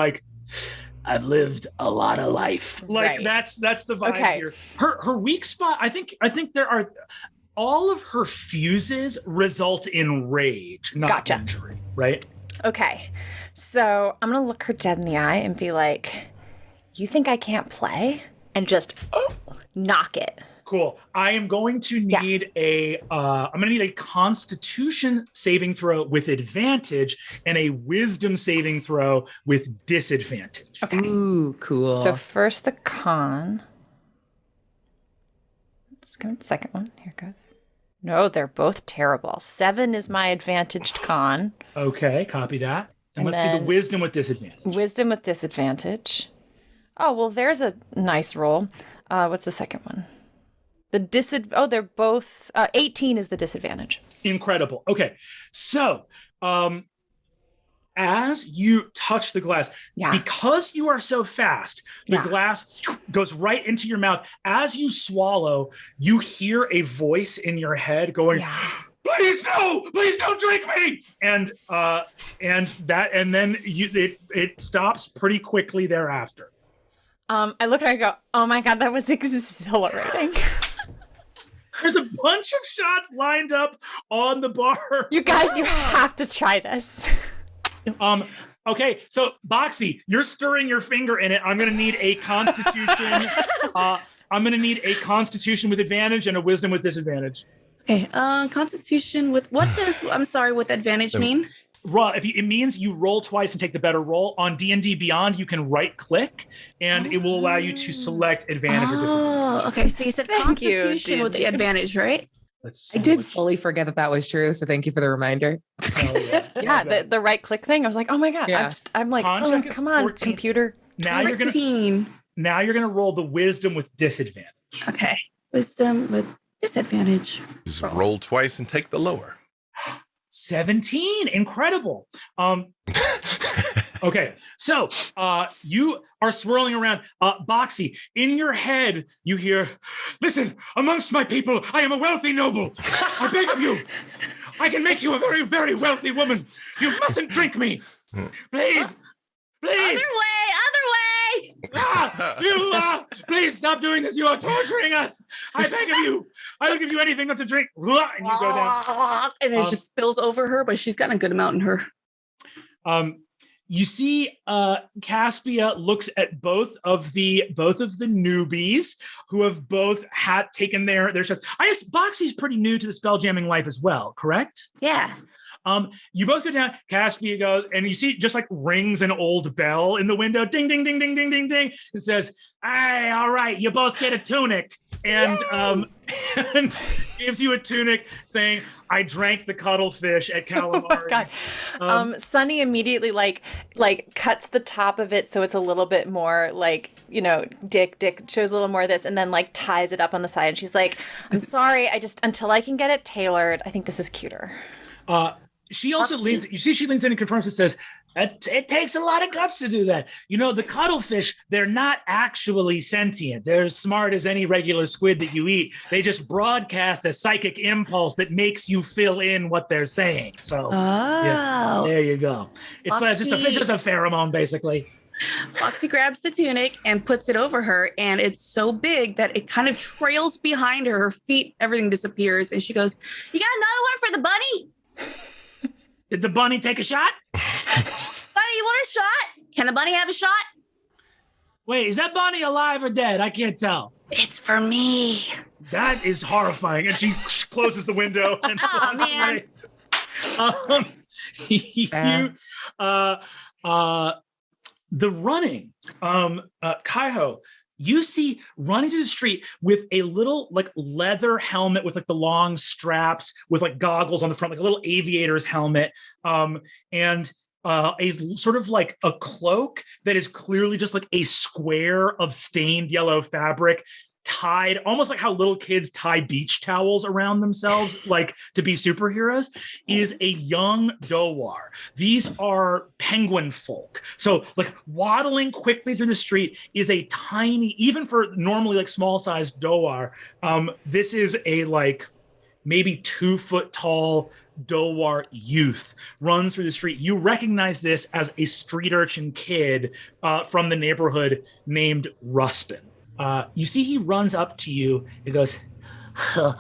I've lived a lot of life. That's the vibe here. Her weak spot, I think there are all of her fuses result in rage, not injury, right? Okay. So I'm gonna look her dead in the eye and be like, you think I can't play? And just knock it. Cool. I am going to need I'm going to need a Constitution saving throw with advantage and a Wisdom saving throw with disadvantage. Okay. Ooh, cool. So first the con. Let's go with the second one. Here it goes. No, they're both terrible. 7 is my advantaged con. Okay, copy that. And let's see the Wisdom with disadvantage. Wisdom with disadvantage. Oh, well, there's a nice roll. What's the second one? They're both 18 is the disadvantage. Incredible. Okay. So, as you touch the glass, because you are so fast, the glass goes right into your mouth. As you swallow, you hear a voice in your head going, please no, please don't drink me. And then it stops pretty quickly thereafter. I look at her and go, oh my God, that was exhilarating. There's a bunch of shots lined up on the bar. You guys, you have to try this. Okay, so Boxy, you're stirring your finger in it. I'm gonna need a Constitution. I'm gonna need a Constitution with advantage and a Wisdom with disadvantage. Okay, Constitution with with advantage mean? It means you roll twice and take the better roll. On D&D Beyond, you can right-click, and it will allow you to select advantage or disadvantage. Oh, okay. So you said Constitution with the advantage, right? I did fully forget that was true, so thank you for the reminder. The right-click thing. I was like, oh my God. Yeah. I'm like, come on, 14. Computer. Now you're gonna roll the Wisdom with disadvantage. Okay, Wisdom with disadvantage. Just roll twice and take the lower. 17. Incredible. Okay, so you are swirling around. Boxy, in your head, you hear, listen, amongst my people, I am a wealthy noble. I beg of you, I can make you a very, very wealthy woman. You mustn't drink me. Please. Other way. Please stop doing this. You are torturing us. I beg of you. I will give you anything but to drink. And you go down. And it just spills over her, but she's got a good amount in her. You see, Caspia looks at both of the newbies who have both taken their shots. I guess Boxy's pretty new to the spelljamming life as well, correct? Yeah. You both go down. Caspia goes, and you see just like rings an old bell in the window. Ding, ding, ding, ding, ding, ding, ding. It says, "Hey, all right, you both get a tunic." And and gives you a tunic saying, "I drank the cuttlefish at Calamari." Oh my God. Sunny immediately like cuts the top of it so it's a little bit more like, Dick shows a little more of this and then like ties it up on the side. And she's like, "I'm sorry, until I can get it tailored, I think this is cuter." She also leans in and confirms and says, it takes a lot of guts to do that. The cuttlefish, they're not actually sentient. They're as smart as any regular squid that you eat. They just broadcast a psychic impulse that makes you fill in what they're saying. So, yeah, there you go. It's just a pheromone, basically. Foxy grabs the tunic and puts it over her, and it's so big that it kind of trails behind her. Her feet, everything disappears, and she goes, "You got another one for the bunny?" Did the bunny take a shot? Bunny, you want a shot? Can a bunny have a shot? Wait, is that bunny alive or dead? I can't tell. It's for me. That is horrifying. And she closes the window and man. The running, Kaiho, you see running through the street with a little like leather helmet with like the long straps with like goggles on the front, like a little aviator's helmet, and a sort of like a cloak that is clearly just like a square of stained yellow fabric tied almost like how little kids tie beach towels around themselves like to be superheroes, is a young Dowar. These are penguin folk. So like waddling quickly through the street is a tiny, even for normally like small sized Dowar, this is a like maybe 2 foot tall Dowar youth runs through the street. You recognize this as a street urchin kid from the neighborhood named Ruspin. You see he runs up to you and goes, hi,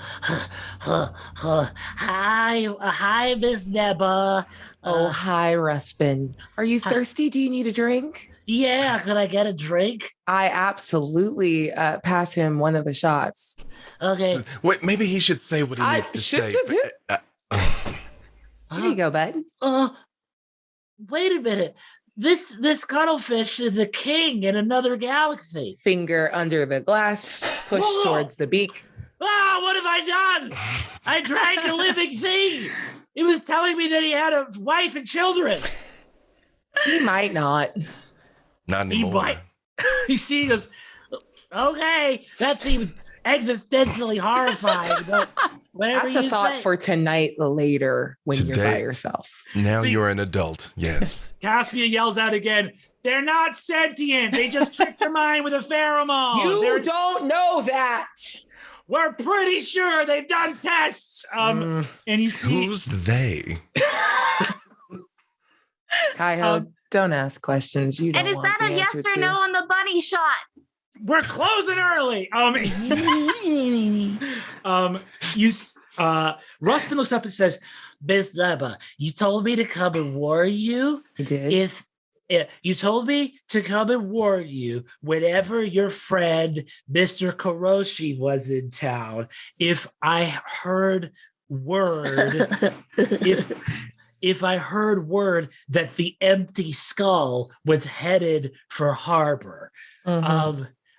Miss Neba. Hi, Ruspin. Are you thirsty? Do you need a drink? Yeah, could I get a drink? I absolutely pass him one of the shots. Okay. Wait, maybe he should say what he needs to say. Here you go, bud. Wait a minute. This cuttlefish is a king in another galaxy. Finger under the glass, push towards the beak. What have I done? I drank a living thing. It was telling me that he had a wife and children. He might not. Not anymore. He might. You see, he goes, okay, that seems existentially horrifying, but that's a thought for tonight later when you're by yourself. Now you're an adult. Yes. Caspia yells out again, "They're not sentient. They just tricked their mind with a pheromone. You don't know that. We're pretty sure they've done tests." And you see, who's they? Kaiho, don't ask questions. You don't. And is that a yes or no on the bunny shot? We're closing early. Ruspin looks up and says, "Miss Neba, you told me to come and warn you. I did. You told me to come and warn you whenever your friend Mr. Kuroshi was in town. If I heard word, if I heard word that the empty skull was headed for harbor."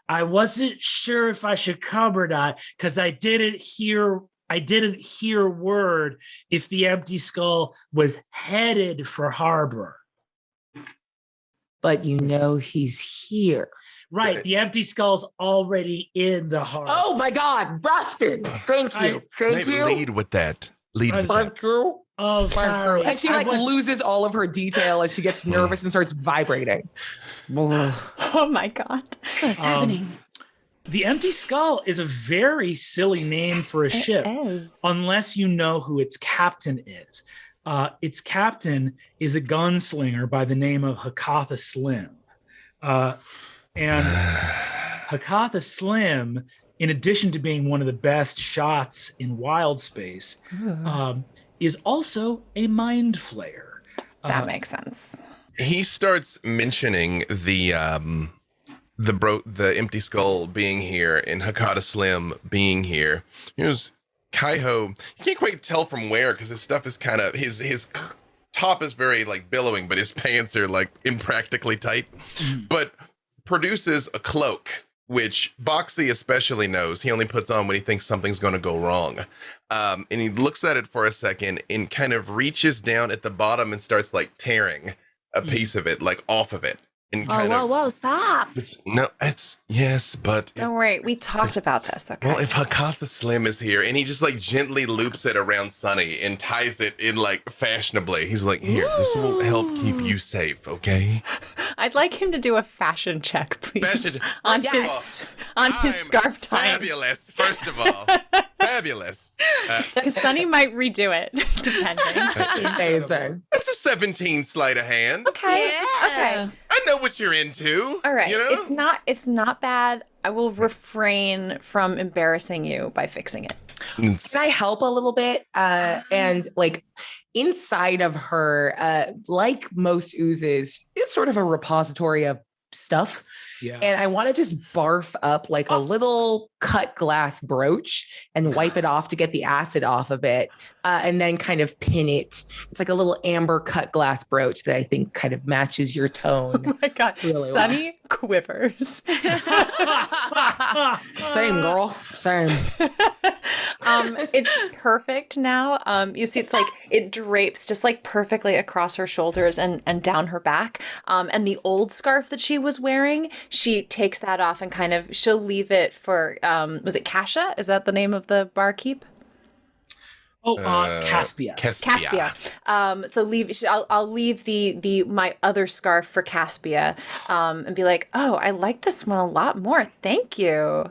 I wasn't sure if I should come or not because I didn't hear word if the empty skull was headed for harbor. But you know he's here. Right. The empty skull's already in the harbor. Oh my God, Ruspin. Thank you. Thank you. Lead with that. Thank you. Oh, sorry. And she loses all of her detail as she gets nervous and starts vibrating. Oh my God. What's happening? The Empty Skull is a very silly name for a ship, unless you know who its captain is. Its captain is a gunslinger by the name of Hakatha Slim. And Hakatha Slim, in addition to being one of the best shots in Wildspace, is also a mind flayer. That makes sense. He starts mentioning the empty skull being here and Hakata Slim being here. Here's Kaiho. You can't quite tell from where because his stuff is kind of his top is very like billowing, but his pants are like impractically tight. But produces a cloak, which Boxy especially knows he only puts on when he thinks something's going to go wrong. And he looks at it for a second and kind of reaches down at the bottom and starts like tearing a piece of it, like off of it. And Whoa, stop. Yes, but... Don't worry, we talked about this, okay? Well, if Hakatha Slim is here, and he just like gently loops it around Sunny and ties it in like fashionably. He's like, here, this will help keep you safe, okay? I'd like him to do a fashion check, please. On his scarf tie. Fabulous, first of all. Fabulous. Because Sunny might redo it, depending. Amazing. That's a 17 sleight of hand. Okay. Okay. I know what you're into. All right. You know? It's not bad. I will refrain from embarrassing you by fixing it. Can I help a little bit? And like inside of her, like most oozes, is sort of a repository of stuff. Yeah. And I want to just barf up like a little cut glass brooch and wipe it off to get the acid off of it. And then kind of pin it. It's like a little amber cut glass brooch that I think kind of matches your tone. Oh my God. Really Sunny quivers. Same, girl. Same. It's perfect now. You see, it's like it drapes just like perfectly across her shoulders and down her back. And the old scarf that she was wearing, she takes that off and kind of she'll leave it for was it Kasha? Is that the name of the barkeep? Caspia. Caspia. So I'll leave the my other scarf for Caspia, and be like, oh, I like this one a lot more. Thank you.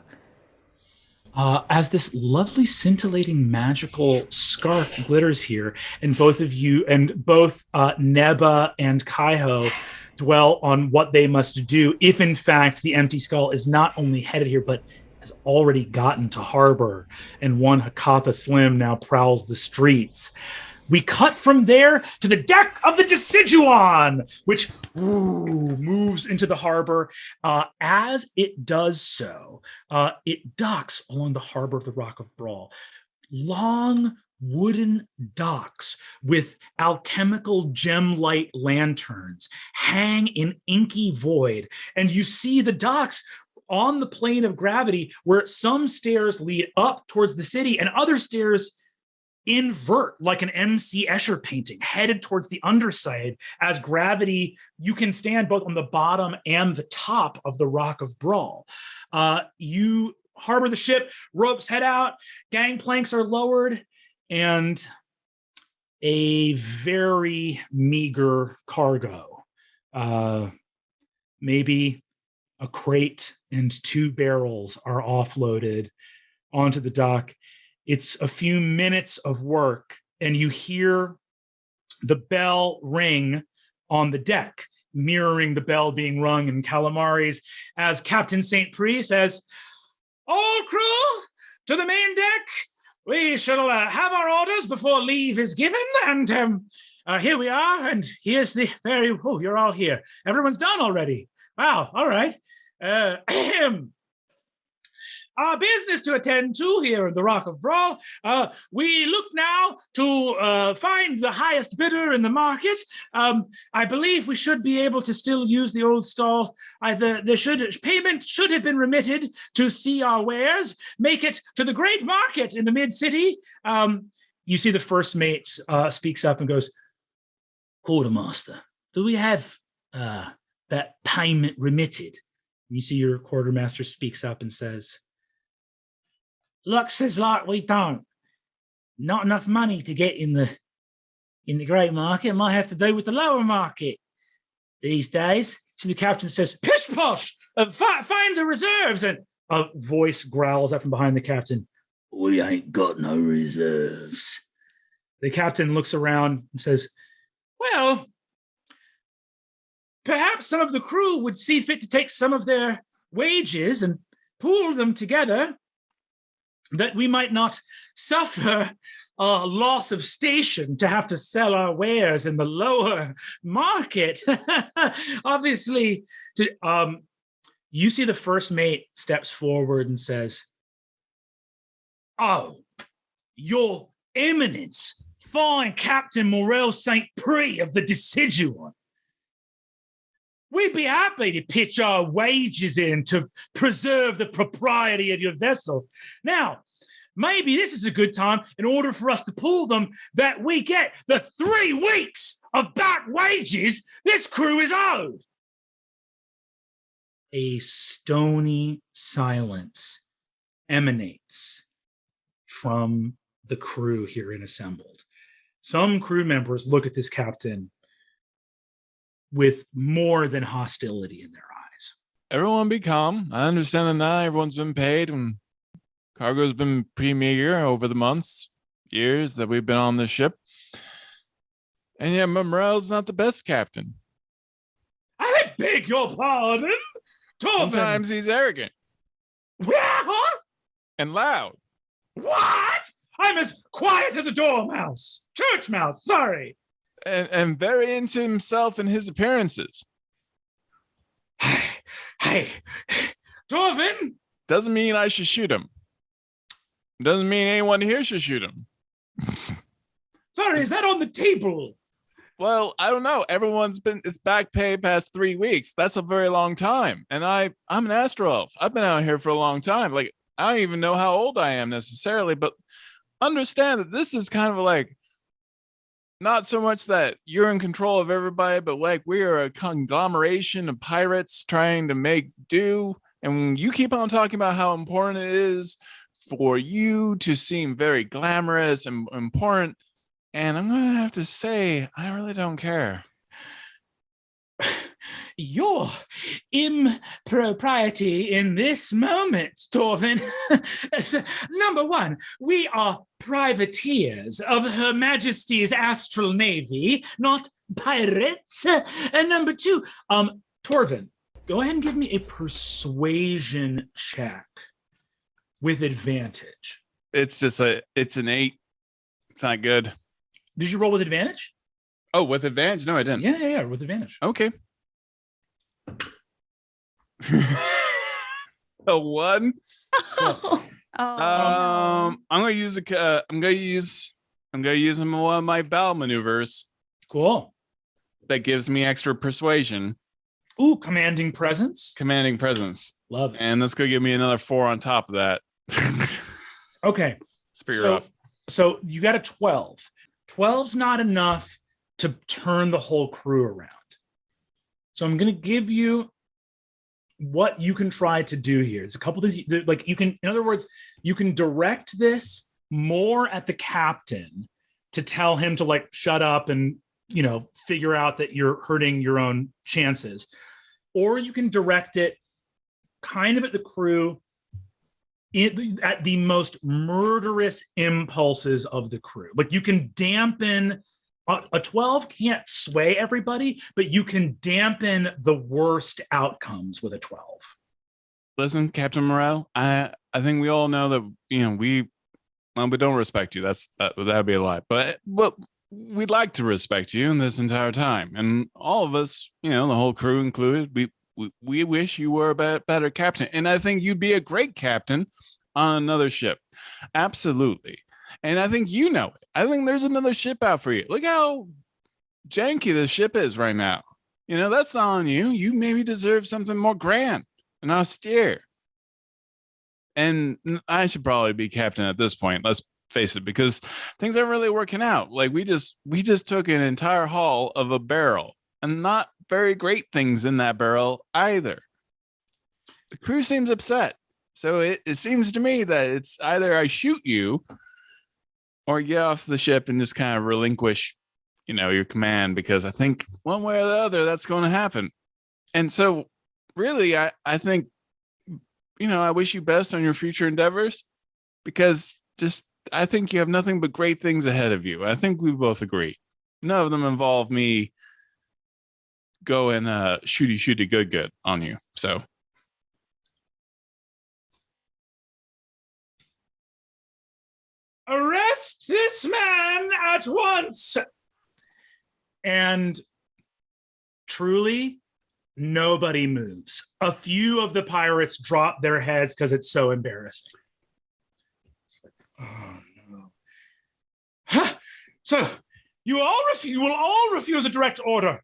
As this lovely scintillating magical scarf glitters here, and both of you and both Neba and Kaiho dwell on what they must do if in fact the empty skull is not only headed here but has already gotten to harbor, and one Hakatha Slim now prowls the streets. We cut from there to the deck of the Deciduon, which moves into the harbor. As it does so, it docks along the harbor of the Rock of Bral. Long wooden docks with alchemical gem light lanterns hang in inky void, and you see the docks on the plane of gravity where some stairs lead up towards the city and other stairs invert like an MC Escher painting headed towards the underside as gravity, you can stand both on the bottom and the top of the Rock of Bral. You harbor the ship, ropes head out, gangplanks are lowered, and a very meager cargo, maybe a crate and 2 barrels are offloaded onto the dock. It's a few minutes of work, and you hear the bell ring on the deck, mirroring the bell being rung in Calamari's, as Captain St. Pri says, "All crew to the main deck. We shall have our orders before leave is given, and here we are, and here's the very... Oh, you're all here. Everyone's done already. Wow, all right. Our business to attend to here in the Rock of Bral. We look now to find the highest bidder in the market. I believe we should be able to still use the old stall. Payment should have been remitted to see our wares, make it to the great market in the mid-city." You see the first mate speaks up and goes, "Quartermaster, do we have that payment remitted?" You see your quartermaster speaks up and says, "Looks as like we don't. Not enough money to get in the great market. Might have to do with the lower market these days." So the captain says, "Pish posh! Find the reserves!" And a voice growls out from behind the captain, "We ain't got no reserves." The captain looks around and says, "Well, perhaps some of the crew would see fit to take some of their wages and pool them together, that we might not suffer a loss of station to have to sell our wares in the lower market. Obviously, you see the first mate steps forward and says, "Oh, your eminence, fine Captain Morel St. Prix of the Deciduon. We'd be happy to pitch our wages in to preserve the propriety of your vessel. Now, maybe this is a good time in order for us to pull them that we get the 3 weeks of back wages this crew is owed." A stony silence emanates from the crew herein assembled. Some crew members look at this captain with more than hostility in their eyes. Everyone be calm. I understand that now everyone's been paid and cargo's been pretty meager over the months, years that we've been on this ship. And yeah, Morel's not the best captain. I beg your pardon, Torvin. Sometimes he's arrogant and loud. What? I'm as quiet as a dormouse. Church mouse, sorry. And very into himself and his appearances. Hey, Torvin. Doesn't mean I should shoot him. Doesn't mean anyone here should shoot him. Sorry, is that on the table? Well, I don't know. It's back pay past 3 weeks. That's a very long time. And I'm an astral elf. I've been out here for a long time. Like, I don't even know how old I am necessarily, but understand that this is kind of like not so much that you're in control of everybody, but like we are a conglomeration of pirates trying to make do. And when you keep on talking about how important it is for you to seem very glamorous and important, and I'm going to have to say, I really don't care. Your impropriety in this moment, Torvin. Number one, we are privateers of Her Majesty's Astral Navy, not pirates. And number two, Torvin, go ahead and give me a persuasion check with advantage. It's an 8. It's not good. Did you roll with advantage? Oh, with advantage? No, I didn't. Yeah, with advantage. Okay. A 1. Oh. I'm gonna use one of my Bral maneuvers. Cool. That gives me extra persuasion. Ooh, commanding presence. Love it. And that's gonna give me another 4 on top of that. Okay. So you got a 12. 12's not enough to turn the whole crew around. So I'm going to give you what you can try to do here. There's a couple things, like you can, in other words, you can direct this more at the captain to tell him to like shut up and, you know, figure out that you're hurting your own chances. Or you can direct it kind of at the crew at the most murderous impulses of the crew. Like you can dampen, a 12 can't sway everybody, but you can dampen the worst outcomes with a 12. Listen, Captain Morel, I think we all know that, you know, we don't respect you. That would be a lie. But we'd like to respect you in this entire time. And all of us, you know, the whole crew included, we wish you were a better captain. And I think you'd be a great captain on another ship. Absolutely. And I think you know it. I think there's another ship out for you. Look how janky the ship is right now. You know, that's not on you. You maybe deserve something more grand and austere. And I should probably be captain at this point. Let's face it, because things aren't really working out. Like we just took an entire haul of a barrel, and not very great things in that barrel either. The crew seems upset. So it seems to me that it's either I shoot you or get off the ship and just kind of relinquish, you know, your command, because I think one way or the other that's going to happen. And so really, I think, you know, I wish you best on your future endeavors, because I think you have nothing but great things ahead of you. I think we both agree. None of them involve me go and shooty good on you. So arrest this man at once. And truly, nobody moves. A few of the pirates drop their heads because it's so embarrassing. It's like, oh no. Huh. So you will all refuse a direct order.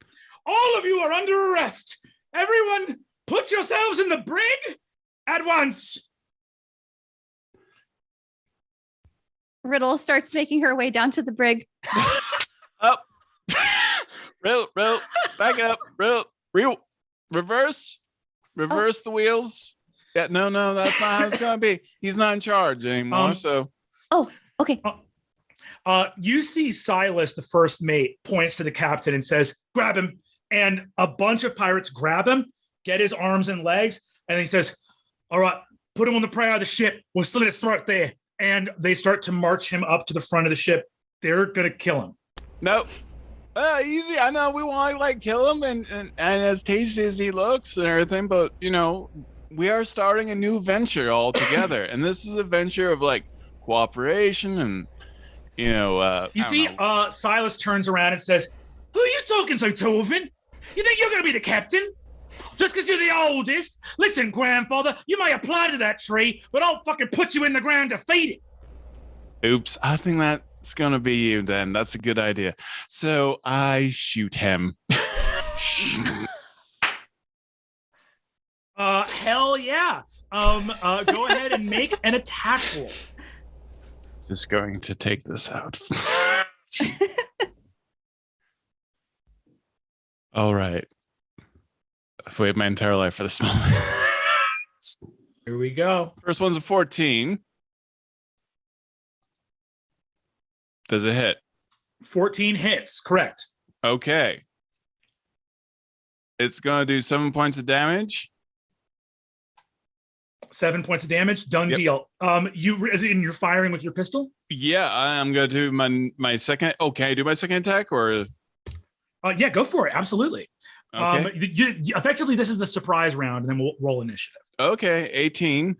All of you are under arrest. Everyone, put yourselves in the brig at once. Riddle starts making her way down to the brig. up. Riddle, back up. Riddle, reverse the wheels. Yeah, no, that's not how it's gonna be. He's not in charge anymore. So. Oh, okay. You see Silas, the first mate, points to the captain and says, "Grab him." And a bunch of pirates grab him, get his arms and legs, and he says, "All right, put him on the prow of the ship. We'll slit his throat there." And they start to march him up to the front of the ship. They're gonna kill him. Nope. Easy. I know we want to like kill him and as tasty as he looks and everything, but we are starting a new venture all together, and this is a venture of like cooperation and you see, Silas turns around and says, "Who are you talking to, Torvin? You think you're gonna be the captain? Just because you're the oldest? Listen, grandfather, you may apply to that tree, but I'll fucking put you in the ground to feed it." Oops, I think that's gonna be you then. That's a good idea. So I shoot him. Hell yeah. Go ahead and make an attack roll. Just going to take this out. All right. I've waited my entire life for this moment. Here we go. First one's a 14. Does it hit? 14 hits, correct. Okay. It's going to do 7 points of damage. 7 points of damage, done. Yep. Deal. You're firing with your pistol? Yeah, I'm going to do my second. Oh, can I do my second attack or? Yeah, go for it. Absolutely. Okay. Effectively, this is the surprise round, and then we'll roll initiative. Okay, 18.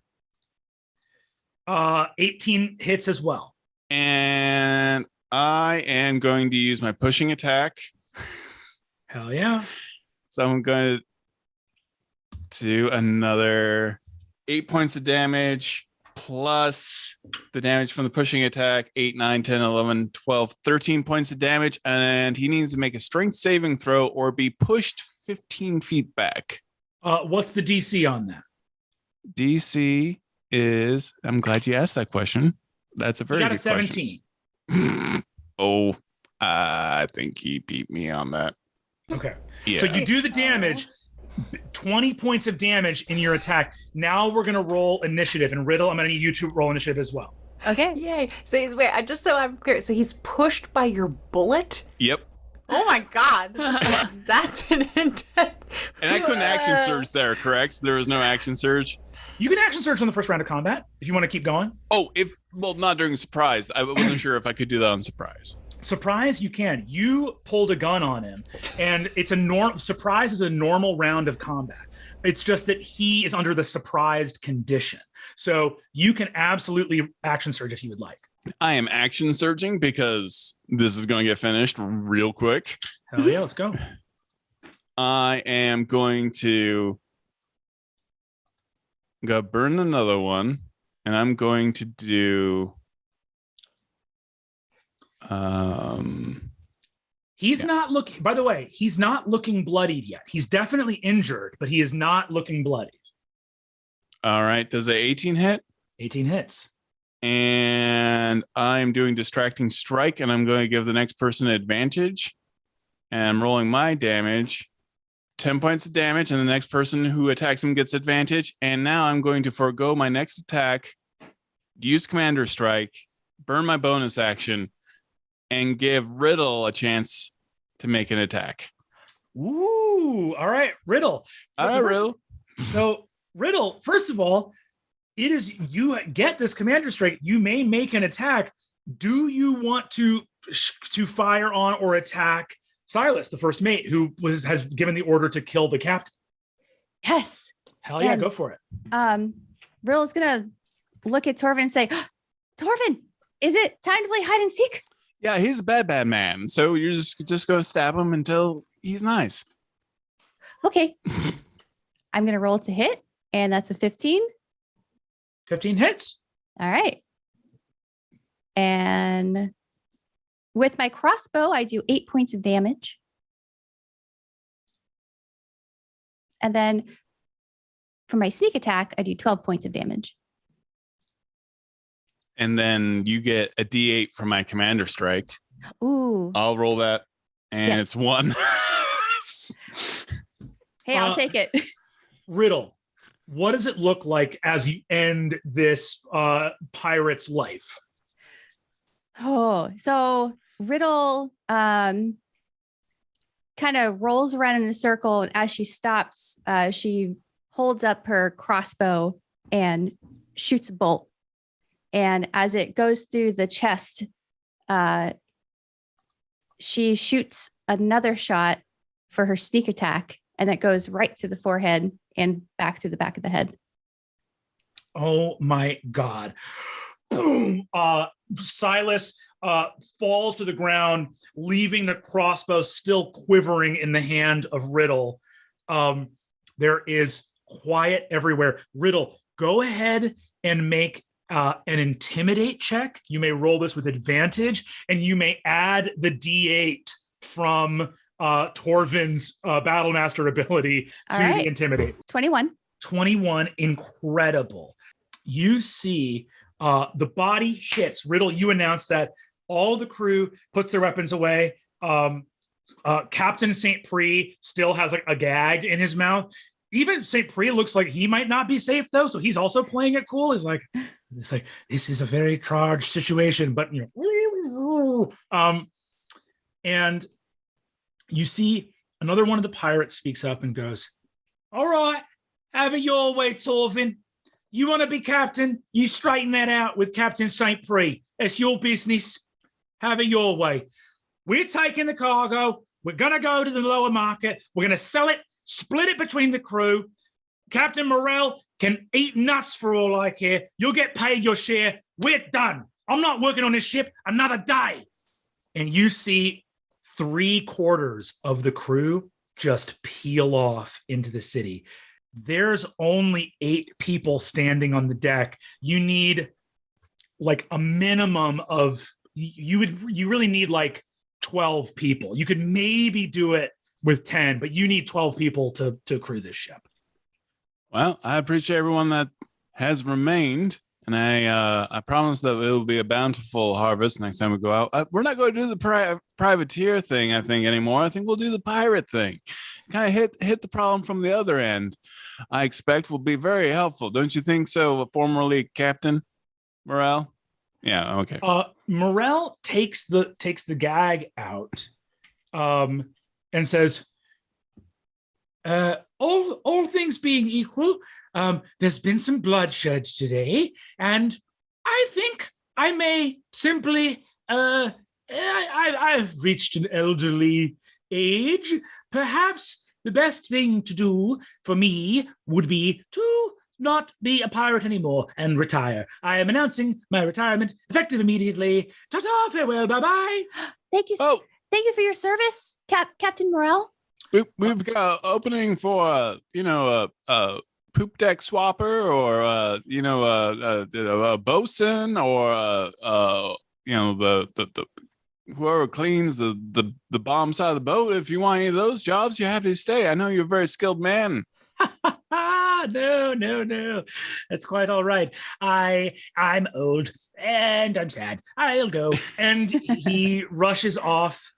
18 hits as well. And I am going to use my pushing attack. Hell yeah. So I'm going to do another 8 points of damage plus the damage from the pushing attack, 8, 9, 10, 11, 12, 13 points of damage. And he needs to make a strength saving throw or be pushed 15 feet back. What's the DC on that? DC is, I'm glad you asked that question. That's a very good question. You got a 17. Oh, I think he beat me on that. Okay. Yeah. So you do the damage, 20 points of damage in your attack. Now we're going to roll initiative. And Riddle, I'm going to need you to roll initiative as well. Okay. Yay. So just so I'm clear, so he's pushed by your bullet? Yep. Oh my God. That's an intense. And I couldn't action surge there, correct? There was no action surge? You can action surge on the first round of combat if you want to keep going. Oh, not during surprise. I wasn't sure if I could do that on surprise. Surprise, you can. You pulled a gun on him, and it's surprise is a normal round of combat. It's just that he is under the surprised condition. So you can absolutely action surge if you would like. I am action surging because this is going to get finished real quick. Hell yeah, let's go. I am going to go burn another one, and I'm going to do he's not looking, by the way, he's not looking bloodied yet. He's definitely injured, but he is not looking bloodied. All right, does a 18 hit? 18 hits. And I'm doing distracting strike, and I'm going to give the next person advantage, and I'm rolling my damage, 10 points of damage, and the next person who attacks him gets advantage. And now I'm going to forego my next attack, use commander strike, burn my bonus action, and give Riddle a chance to make an attack. Ooh, all right, Riddle. Riddle. So, Riddle, first of all, it is you get this commander strike. You may make an attack. Do you want to fire on or attack Silas, the first mate, who has given the order to kill the captain. Yes. Hell yeah, And, go for it. Riddle's gonna look at Torvin and say, Torvin, is it time to play hide and seek? Yeah, he's a bad man. So you're just go stab him until he's nice. Okay. I'm gonna roll to hit, and that's a 15. 15 hits. All right. And with my crossbow, I do 8 points of damage. And then for my sneak attack, I do 12 points of damage. And then you get a D8 for my commander strike. Ooh. I'll roll that. And Yes. it's 1. Hey, I'll take it. Riddle, what does it look like as you end this pirate's life? Oh, so Riddle kind of rolls around in a circle, and as she stops, she holds up her crossbow and shoots a bolt. And as it goes through the chest, she shoots another shot for her sneak attack, and that goes right through the forehead and back through the back of the head. Oh my God. Boom. Silas falls to the ground, leaving the crossbow still quivering in the hand of Riddle. There is quiet everywhere. Riddle, go ahead and make an intimidate check. You may roll this with advantage, and you may add the D8 from Torvin's Battlemaster ability to the intimidate. 21. 21, incredible. You see the body hits. Riddle, you announced that all the crew puts their weapons away. Captain St. Pre still has like a gag in his mouth. Even St. Pre looks like he might not be safe though, so he's also playing it cool. It's like this is a very charged situation, but you know, and you see another one of the pirates speaks up and goes, "All right, have it your way, Torvin. You want to be captain? You straighten that out with Captain St. Pre. It's your business. Have it your way. We're taking the cargo. We're going to go to the lower market. We're going to sell it, split it between the crew. Captain Morel can eat nuts for all I care. You'll get paid your share. We're done. I'm not working on this ship another day." And you see 3/4 of the crew just peel off into the city. There's only 8 people standing on the deck. You need like a minimum of, you really need like 12 people. You could maybe do it with 10, but you need 12 people to crew this ship. Well, I appreciate everyone that has remained, and I promise that it will be a bountiful harvest next time we go out. We're not going to do the privateer thing, I think, anymore. I think we'll do the pirate thing. Kind of hit the problem from the other end. I expect will be very helpful. Don't you think so, formerly Captain Morel? Yeah, okay. Morel takes the gag out and says, all things being equal, there's been some bloodshed today, and I think I may simply, I've reached an elderly age. Perhaps the best thing to do for me would be to not be a pirate anymore and retire. I am announcing my retirement effective immediately. Ta-ta, farewell, bye-bye. Thank you. Thank you for your service, Captain Morel. We've got an opening for a poop deck swapper, or a bosun, or the whoever cleans the bomb side of the boat. If you want any of those jobs, you're happy to stay. I know you're a very skilled man. No. That's quite all right. I'm old and I'm sad. I'll go. And he rushes off.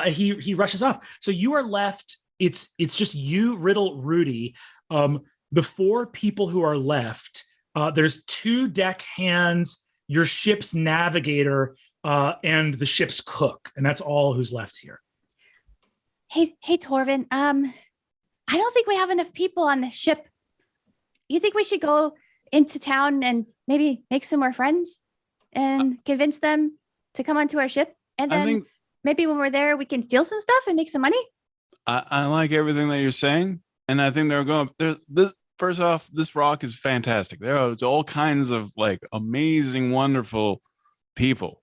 He rushes off. So you are left. It's just you, Riddle, Rudy. The 4 people who are left. There's 2 deck hands, your ship's navigator, and the ship's cook, and that's all who's left here. Hey, Torvin. I don't think we have enough people on the ship. You think we should go into town and maybe make some more friends and convince them to come onto our ship? And then maybe when we're there, we can steal some stuff and make some money. I like everything that you're saying, and I think they're going. This first off, this rock is fantastic. There are all kinds of like amazing, wonderful people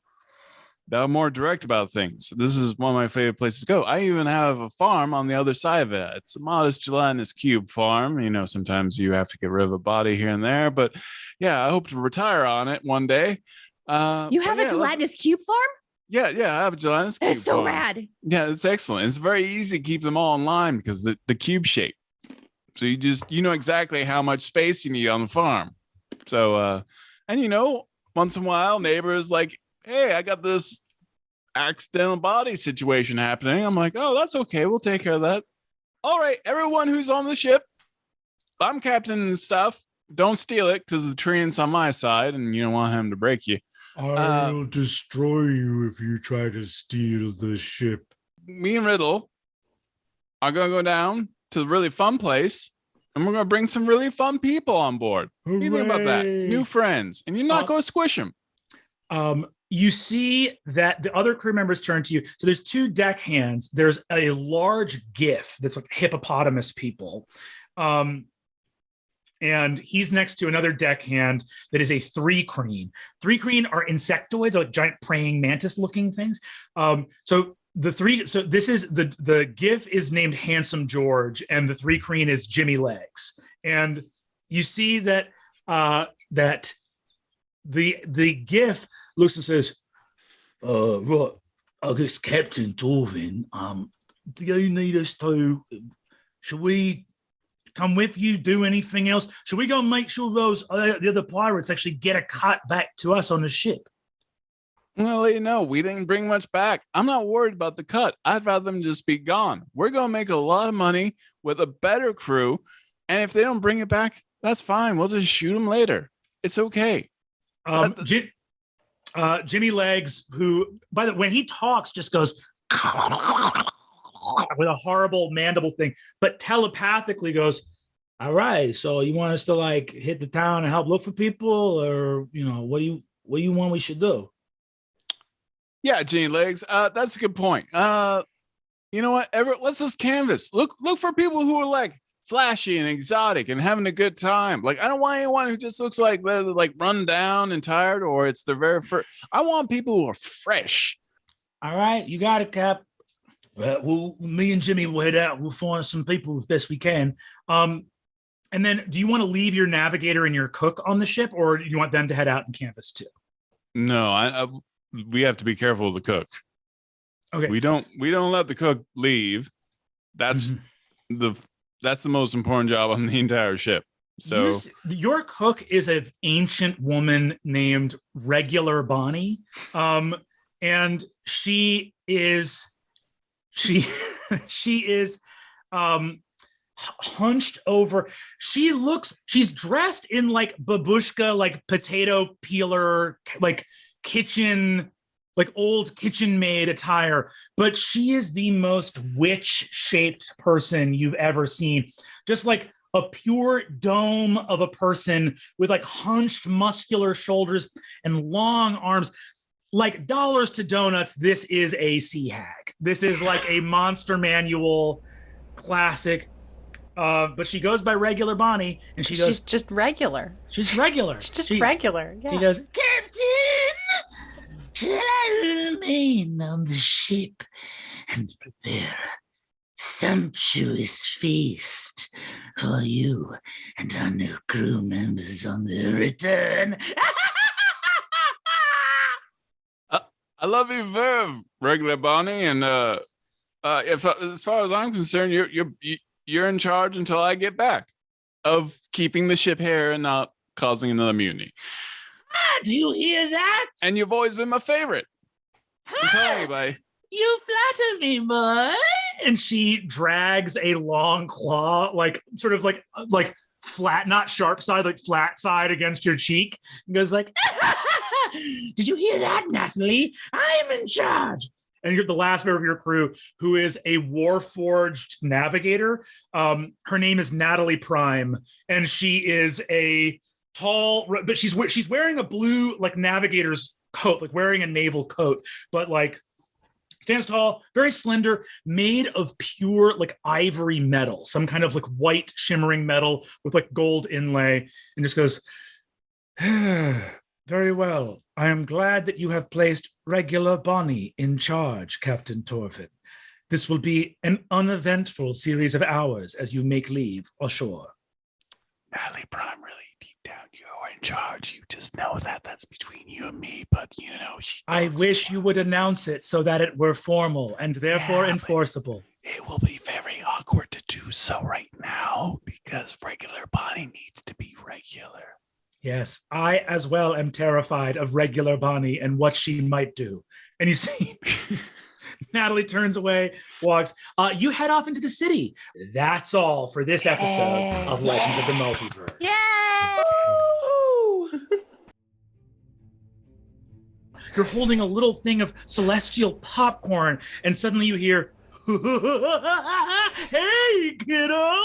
that are more direct about things. This is one of my favorite places to go. I even have a farm on the other side of it. It's a modest gelatinous cube farm. You know, sometimes you have to get rid of a body here and there, but yeah, I hope to retire on it one day. You have a gelatinous cube farm? Yeah, I have a gelatinous cube. That's so farm. rad. Yeah, it's excellent. It's very easy to keep them all in line because the cube shape. So you know exactly how much space you need on the farm. So and you know, once in a while, neighbors like, hey, I got this accidental body situation happening. I'm like, oh, that's okay. We'll take care of that. All right, everyone who's on the ship, I'm captain and stuff. Don't steal it because the treant's on my side and you don't want him to break you. I'll destroy you if you try to steal the ship. Me and Riddle are going to go down to the really fun place and we're going to bring some really fun people on board. What do you think about that? New friends. And you're not going to squish them. You see that the other crew members turn to you. So there's 2 deckhands. There's a large GIF that's like hippopotamus people. And he's next to another deckhand that is a 3-creen. 3-creen are insectoids, like giant praying mantis looking things. So this is the GIF is named Handsome George and the 3-creen is Jimmy Legs. And you see that that the GIF looks and says, right, I guess Captain Torvin, do you need us to, should we come with you, do anything else? Should we go make sure those the other pirates actually get a cut back to us on the ship? Well, you know, we didn't bring much back. I'm not worried about the cut. I'd rather them just be gone. We're going to make a lot of money with a better crew. And if they don't bring it back, that's fine. We'll just shoot them later. It's okay. Jimmy Legs, who, by the way, when he talks, just goes with a horrible mandible thing, but telepathically goes, all right, so you want us to like hit the town and help look for people, or you know, what do you want we should do? Yeah, Jimmy Legs, that's a good point. You know what? Let's just canvas. Look for people who are like flashy and exotic and having a good time. Like, I don't want anyone who just looks like they're like run down and tired, or it's their very first. I want people who are fresh. All right, you got it, Cap. Well, me and Jimmy will head out. We'll find some people as best we can. And then, do you want to leave your navigator and your cook on the ship, or do you want them to head out and canvas too? No, we have to be careful of the cook. Okay, we don't let the cook leave. That's that's the most important job on the entire ship. So your cook is an ancient woman named Regular Bonnie, and she is hunched over. She's dressed in like babushka, like potato peeler, like kitchen, like old kitchen maid attire, but she is the most witch-shaped person you've ever seen. Just like a pure dome of a person with like hunched muscular shoulders and long arms. Like dollars to donuts, this is a sea hag. This is like a Monster Manual classic. But she goes by Regular Bonnie, and she's just regular. She's regular. She's just regular. Yeah. She goes, Captain, shall I remain on the ship and prepare a sumptuous feast for you and our new crew members on their return? I love you, Verve, Regular Bonnie, and if as far as I'm concerned, you're in charge until I get back of keeping the ship here and not causing another mutiny. Do you hear that? And you've always been my favorite. Tell anybody. You flatter me, boy. and she drags a long claw, like sort of like flat, not sharp side, like flat side against your cheek, and goes like, did you hear that, Natalie? I'm in charge. And you're the last member of your crew, who is a Warforged navigator. Her name is Natalie Prime, and she is a tall, but she's wearing a blue like navigator's coat, like wearing a naval coat, but like Stands tall, very slender, made of pure like ivory metal, some kind of like white shimmering metal with like gold inlay, and just goes, very well. I am glad that you have placed regular Bonnie in charge, Captain Torvin. This will be an uneventful series of hours as you make leave ashore. Natalie Prime, really deep down, you're in charge. You just know that that's between you and me, but I wish you would announce it so that it were formal and therefore enforceable. It will be very awkward to do so right now because regular Bonnie needs to be regular. Yes, I as well am terrified of regular Bonnie and what she might do. And you see, Natalie turns away, walks. You head off into the city. That's all for this episode of Legends of the Multiverse. Yay! You're holding a little thing of celestial popcorn, and suddenly you hear, hey, kiddo,